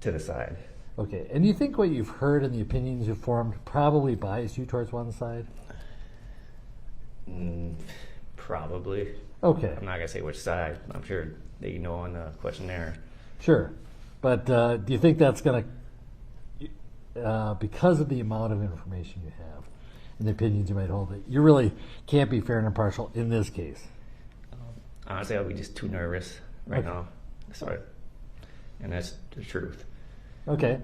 S7: to the side.
S3: Okay. And do you think what you've heard and the opinions you've formed probably bias you towards one side?
S7: Probably.
S3: Okay.
S7: I'm not gonna say which side. I'm sure they know on the questionnaire.
S3: Sure. But do you think that's going to, because of the amount of information you have and the opinions you might hold, that you really can't be fair and impartial in this case?
S7: Honestly, I'll be just too nervous right
S3: Okay.
S7: now. So, and that's the truth.
S3: Okay.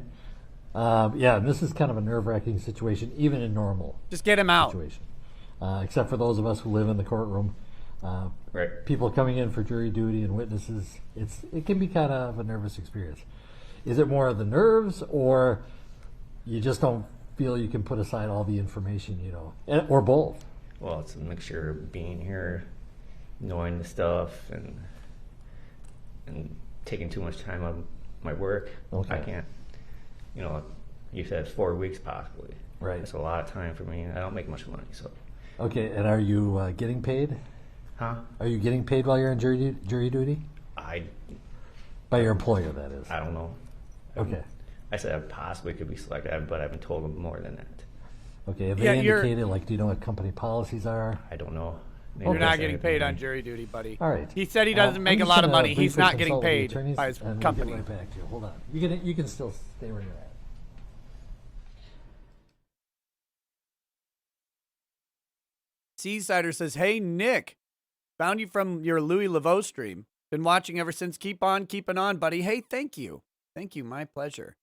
S3: Yeah, and this is kind of a nerve-wracking situation, even in normal
S2: Just get him out.
S3: situation. Except for those of us who live in the courtroom.
S7: Right.
S3: People coming in for jury duty and witnesses, it can be kind of a nervous experience. Is it more of the nerves, or you just don't feel you can put aside all the information you know, or both?
S7: Well, it's a mixture of being here, knowing the stuff, and taking too much time out of my work.
S3: Okay.
S7: I can't. You know, you said 4 weeks possibly.
S3: Right.
S7: That's a lot of time for me. I don't make much money, so.
S3: Okay, and are you getting paid?
S7: Huh?
S3: Are you getting paid while you're in jury duty? By your employer, that is.
S7: I don't know.
S3: Okay.
S7: I said I possibly could be selected, but I've been told more than that.
S3: Okay, have
S2: Yeah,
S3: they
S2: you're-
S3: indicated, like, do you know what company policies are?
S7: I don't know.
S2: You're
S3: Okay.
S2: not getting paid on jury duty, buddy.
S3: All right.
S2: He said he doesn't make
S3: I'm
S2: a
S3: just
S2: lot of
S3: gonna
S2: money. He's
S3: briefly
S2: not getting
S3: consult with the
S2: paid
S3: attorneys,
S2: by his
S3: and
S2: company.
S3: We'll get right back to you. Hold on. You can still stay where you're at.
S2: Seasider says, "Hey Nick, found you from your Louis Laveau stream. Been watching ever since. Keep on keeping on, buddy. Hey, thank you, my pleasure."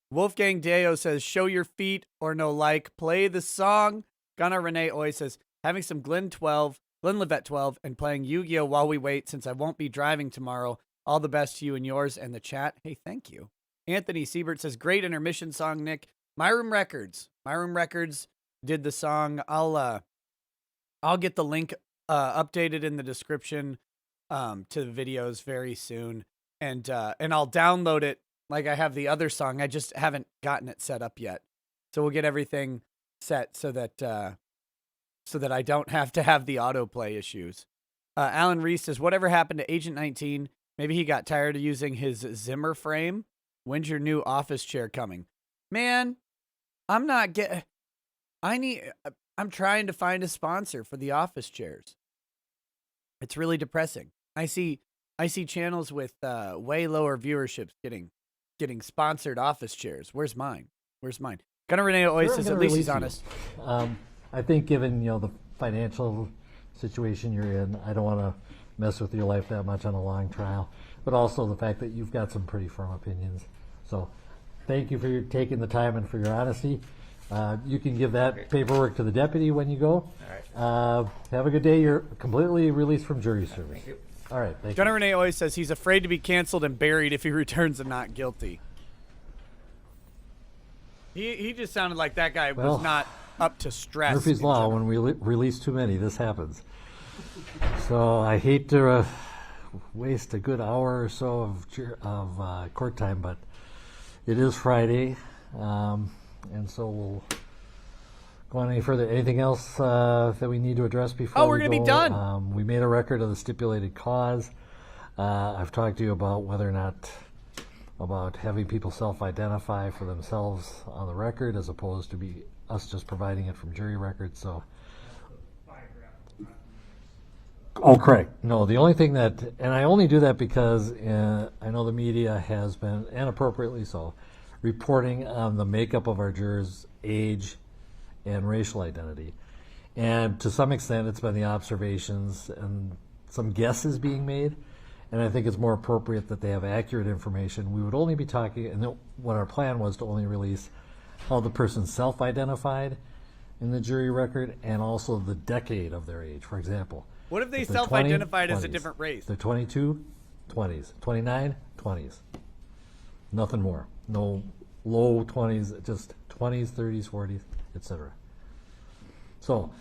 S2: Wolfgang Deo says, "Show your feet or no like. Play the song." Gunnar Renee Oy says, "Having some Glenlivet 12, and playing Yu-Gi-Oh while we wait since I won't be driving tomorrow. All the best to you and yours and the chat." Hey, thank you. Anthony Siebert says, "Great intermission song, Nick. My Room Records did the song. I'll get the link updated in the description to the videos very soon, and I'll download it like I have the other song. I just haven't gotten it set up yet, so we'll get everything set so that I don't have to have the autoplay issues." Alan Reese says, "Whatever happened to Agent 19? Maybe he got tired of using his Zimmer frame. When's your new office chair coming?" Man, I'm trying to find a sponsor for the office chairs. It's really depressing. I see channels with way lower viewerships getting sponsored office chairs. Where's mine? Gunnar Renee always says, "At least he's honest."
S3: I think given the financial situation you're in, I don't want to mess with your life that much on a long trial, but also the fact that you've got some pretty firm opinions. So thank you for taking the time and for your honesty. You can give that paperwork to the deputy when you go.
S7: All right.
S3: Have a good day. You're completely released from jury service.
S7: Thank you.
S3: All right. Thank
S2: Gunnar
S3: you.
S2: Renee always says he's afraid to be canceled and buried if he returns a not guilty. He just sounded like that guy
S3: Well,
S2: was not up to stress.
S3: Murphy's
S2: in
S3: Law,
S2: general.
S3: when we release too many, this happens. So I hate to waste a good hour or so of court time, but it is Friday, and so we'll go on any further. Anything else that we need to address before
S2: we're
S3: we
S2: gonna be
S3: go?
S2: done.
S3: We made a record of the stipulated cause. I've talked to you about whether or not about having people self-identify for themselves on the record as opposed to be us just providing it from jury records. So, correct. No, the only thing that, and I only do that because I know the media has been, and appropriately so, reporting on the makeup of our jurors' age and racial identity. And to some extent, it's been the observations and some guesses being made. And I think it's more appropriate that they have accurate information. We would only be talking, and what our plan was to only release how the person self-identified in the jury record and also the decade of their age. For example,
S2: What if they
S3: if they're 20,
S2: self-identified as a
S3: 20s.
S2: different race?
S3: They're 22, 20s. 29, 20s. Nothing more. No low 20s, just 20s, 30s, 40s, etc. So,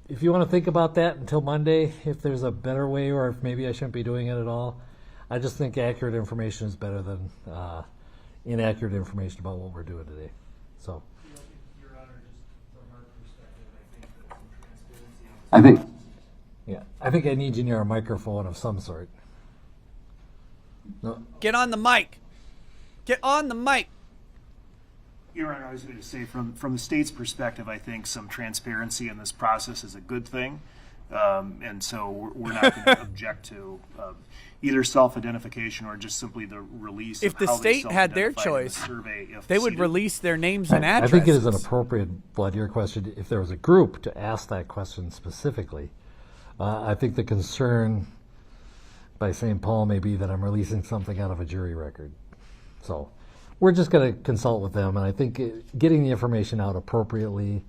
S3: if you want to think about that until Monday, if there's a better way, or if maybe I shouldn't be doing it at all, I just think accurate information is better than inaccurate information about what we're doing today. So,
S8: Your Honor, just from our perspective, I think that some transparency on this.
S3: I think I need you near a microphone of some sort. No,
S2: Get on the mic. Get on the mic.
S5: Your Honor, I was going to say, from the state's perspective, I think some transparency in this process is a good thing. And so we're not going to object to either self-identification or just simply the release
S2: If
S5: of
S2: the
S5: how they
S2: state had their
S5: self-identified in the
S2: choice,
S5: survey if
S2: They would
S5: seated.
S2: release their names and
S3: I
S2: addresses.
S3: think it is an appropriate, Blood, your question, if there was a group to ask that question specifically. I think the concern by St. Paul may be that I'm releasing something out of a jury record. So we're just going to consult with them, and I think getting the information out appropriately,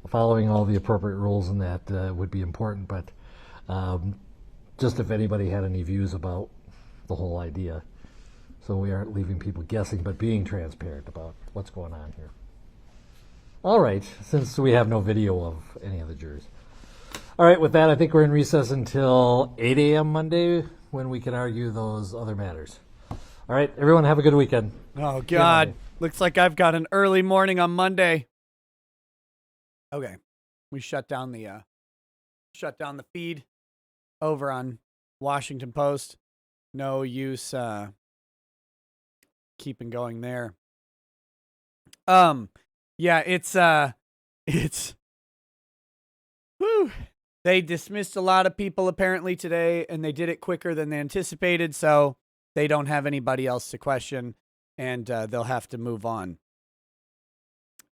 S3: following all the appropriate rules in that would be important, but just if anybody had any views about the whole idea. So we aren't leaving people guessing, but being transparent about what's going on here. All right, since we have no video of any of the jurors. All right, with that, I think we're in recess until 8 a.m. Monday when we can argue those other matters. All right, everyone have a good weekend.
S2: Oh, God.
S3: Monday.
S2: Looks like I've got an early morning on Monday. Okay. We shut down the feed over on Washington Post. No use keeping going there. Yeah, it's whew. They dismissed a lot of people apparently today, and they did it quicker than they anticipated, so they don't have anybody else to question, and they'll have to move on.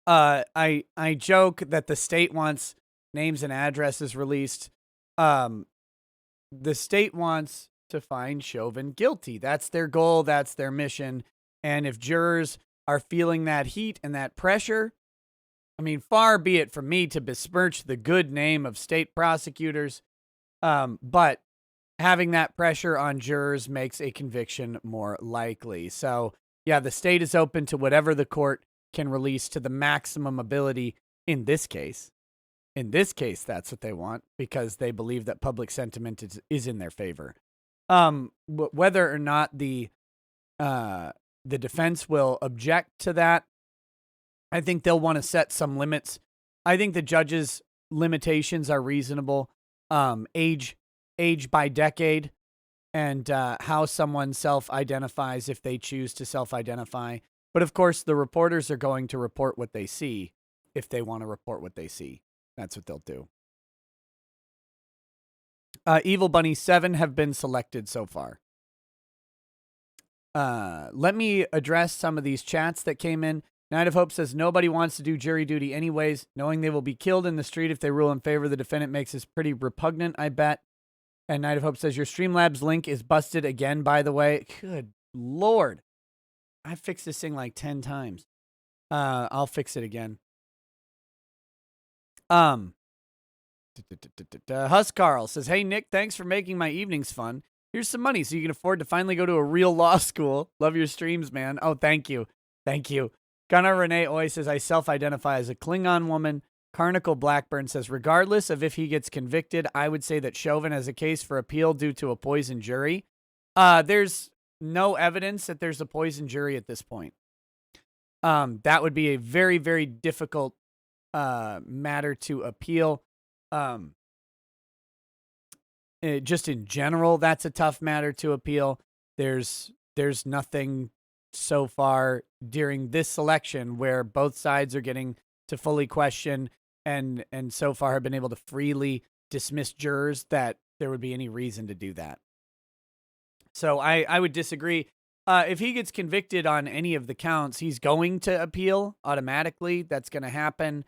S2: I joke that the state wants names and addresses released. The state wants to find Chauvin guilty. That's their goal. That's their mission. And if jurors are feeling that heat and that pressure, I mean, far be it from me to besmirch the good name of state prosecutors, but having that pressure on jurors makes a conviction more likely. So, yeah, the state is open to whatever the court can release to the maximum ability in this case. In this case, that's what they want because they believe that public sentiment is in their favor. Whether or not the defense will object to that, I think they'll want to set some limits. I think the judge's limitations are reasonable. Age by decade, and how someone self-identifies if they choose to self-identify. But of course, the reporters are going to report what they see if they want to report what they see. That's what they'll do. Evil Bunny 7 have been selected so far. Let me address some of these chats that came in. Night of Hope says, nobody wants to do jury duty anyways. Knowing they will be killed in the street if they rule in favor of the defendant makes this pretty repugnant, I bet. And Night of Hope says, your Streamlabs link is busted again, by the way. Good Lord. I fixed this thing like 10 times. I'll fix it again. Huscarl says, hey, Nick, thanks for making my evenings fun. Here's some money so you can afford to finally go to a real law school. Love your streams, man. Oh, thank you. Thank you. Gunnar Renee Oy says, I self-identify as a Klingon woman. Carnicle Blackburn says, regardless of if he gets convicted, I would say that Chauvin has a case for appeal due to a poison jury. There's no evidence that there's a poison jury at this point. That would be a very, very difficult matter to appeal. Just in general, that's a tough matter to appeal. There's nothing so far during this selection where both sides are getting to fully question and so far have been able to freely dismiss jurors that there would be any reason to do that. So I would disagree. If he gets convicted on any of the counts, he's going to appeal automatically. That's going to happen.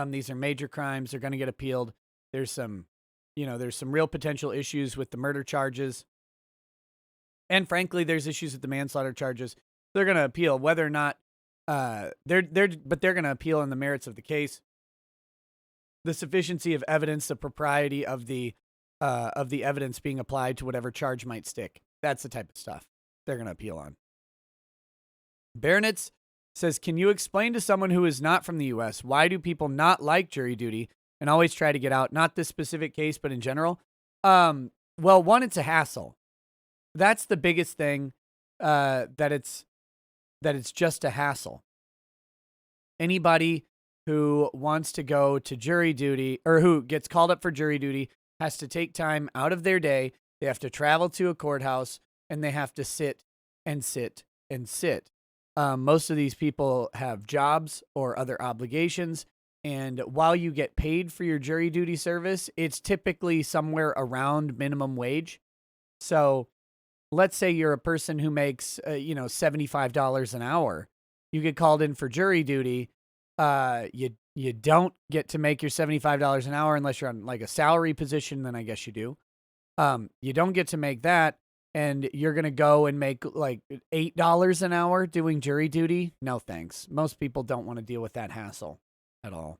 S2: These are major crimes. They're going to get appealed. There's some real potential issues with the murder charges. And frankly, there's issues with the manslaughter charges. They're going to appeal whether or not they're going to appeal on the merits of the case, the sufficiency of evidence, the propriety of the evidence being applied to whatever charge might stick. That's the type of stuff they're going to appeal on. Baronitz says, can you explain to someone who is not from the U.S. why do people not like jury duty and always try to get out? Not this specific case, but in general. Well, one, it's a hassle. That's the biggest thing. That it's just a hassle. Anybody who wants to go to jury duty or who gets called up for jury duty has to take time out of their day. They have to travel to a courthouse and they have to sit and sit and sit. Most of these people have jobs or other obligations. And while you get paid for your jury duty service, it's typically somewhere around minimum wage. So let's say you're a person who makes, $75 an hour. You get called in for jury duty. You don't get to make your $75 an hour unless you're on like a salary position. Then I guess you do. You don't get to make that. And you're going to go and make like $8 an hour doing jury duty. No, thanks. Most people don't want to deal with that hassle at all.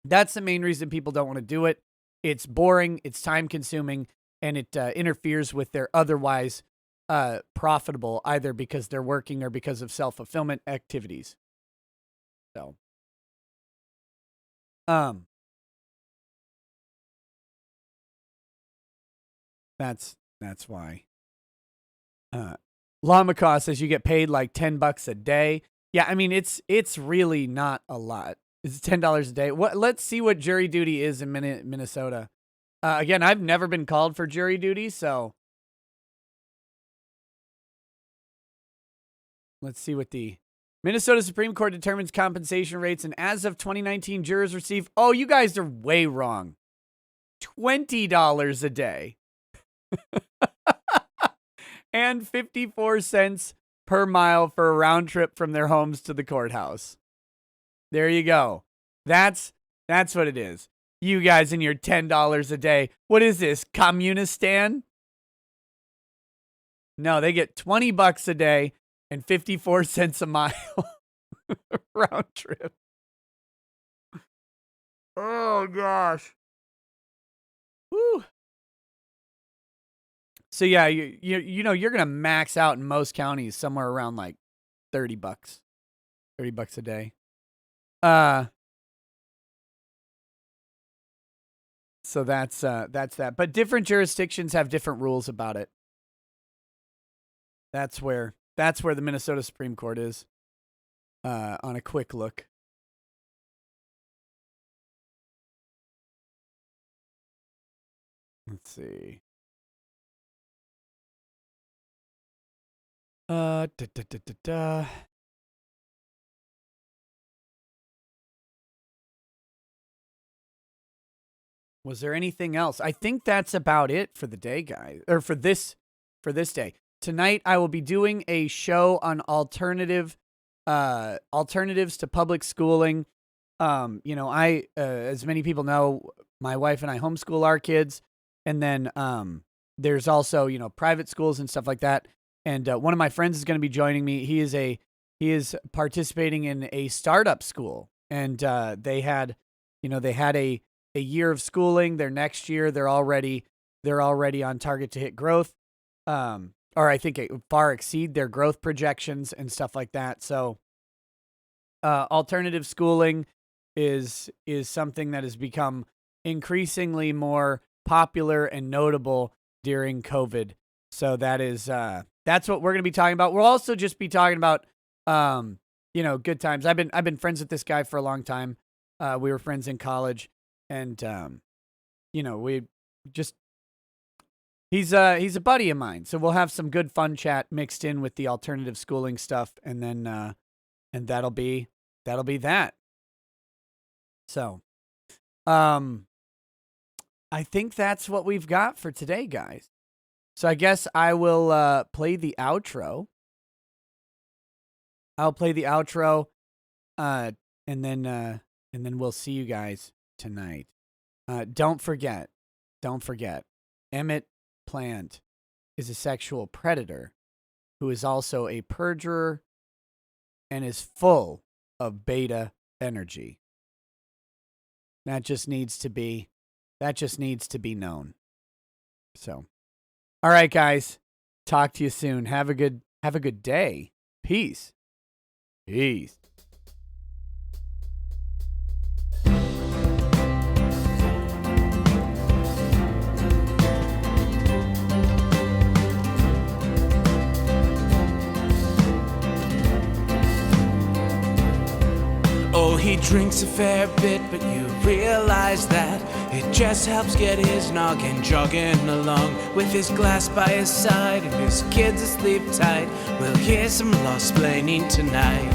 S2: That's the main reason people don't want to do it. It's boring. It's time consuming. And it interferes with their otherwise profitable, either because they're working or because of self-fulfillment activities. So, that's why. Lamaca says you get paid like $10 a day. Yeah, I mean it's really not a lot. It's $10 a day. Let's see what jury duty is in Minnesota. Again, I've never been called for jury duty, so let's see what the Minnesota Supreme Court determines compensation rates, and as of 2019, jurors receive. Oh, you guys are way wrong. $20 a day. And 54 cents per mile for a round trip from their homes to the courthouse. There you go. That's what it is. You guys and your $10 a day. What is this, Communistan? No, they get $20 a day and 54 cents a mile round trip. Oh gosh. Woo. So yeah, you know you're gonna max out in most counties somewhere around like $30, $30 a day. So that's that. But different jurisdictions have different rules about it. That's where the Minnesota Supreme Court is. On a quick look. Let's see. Was there anything else? I think that's about it for the day, guys, or for this day. Tonight I will be doing a show on alternatives to public schooling. You know, as many people know, my wife and I homeschool our kids, and then there's also, you know, private schools and stuff like that. And one of my friends is going to be joining me. He is participating in a startup school, and they had a year of schooling. Their next year, they're already on target to hit growth, or I think it far exceed their growth projections and stuff like that. So, alternative schooling is something that has become increasingly more popular and notable during COVID. So that's what we're going to be talking about. We'll also just be talking about, you know, good times. I've been friends with this guy for a long time. We were friends in college, and you know, he's a buddy of mine. So we'll have some good fun chat mixed in with the alternative schooling stuff, and then and that'll be that. So, I think that's what we've got for today, guys. So I guess I will play the outro. I'll play the outro, and then we'll see you guys tonight. Don't forget, Emmett Plant is a sexual predator who is also a perjurer and is full of beta energy. That just needs to be known. So, all right, guys. Talk to you soon. Have a good day. Peace.
S6: Oh, he drinks a fair bit, but you realize that it just helps get his noggin jogging along. With his glass by his side and his kids asleep tight, we'll hear some law-splaining tonight.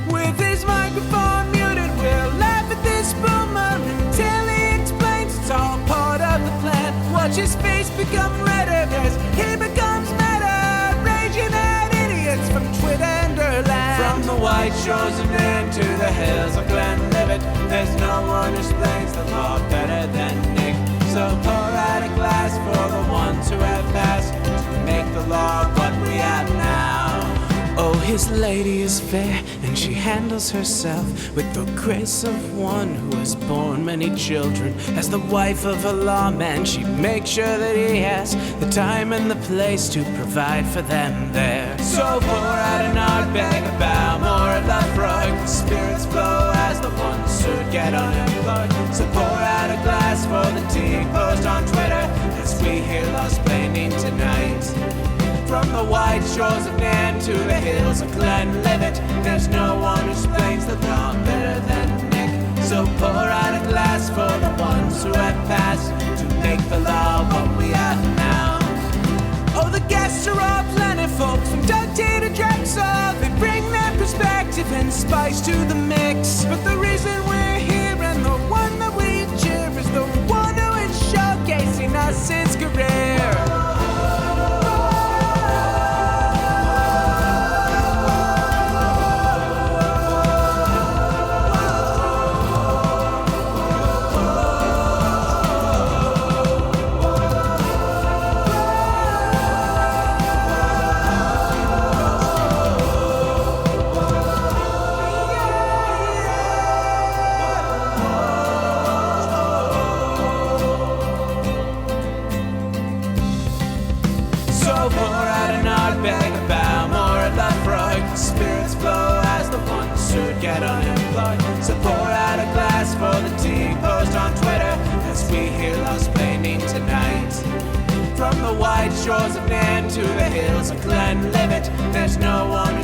S6: With his microphone muted, we'll laugh at this boomer until he explains it's all part of the plan. Watch his face become redder as he becomes meta, raging at idiots from Twitterland. From the white shores of Maine to the hills of Glenlivet, there's no one who explains the law better than Nick. So pour out a glass for the ones who have passed to make the law what we have now. Oh, his lady is fair, and she handles herself with the grace of one who has borne many children. As the wife of a lawman, she makes sure that he has the time and the place to provide for them there. So pour out an ardbeg, a bow, more of love rug. The spirits flow as the ones who get unemployed. So pour out a glass for the tea post on Twitter as we hear law-splaining tonight. From the white shores of Nan to the hills of Glenlivet, there's no one who explains the law better than Nick. So pour out a glass for the ones who have passed to make the law what we are now. Oh, the guests are all plentiful, from Doug T to Drexel. They bring their perspective and spice to the mix. But the reason we're here and the one that we cheer is the one who is sure get unemployed. So pour out a glass for the tea, post on Twitter as we hear Lost Blaming tonight. From the wide shores of Nan to the hills of Glenlivet, there's no one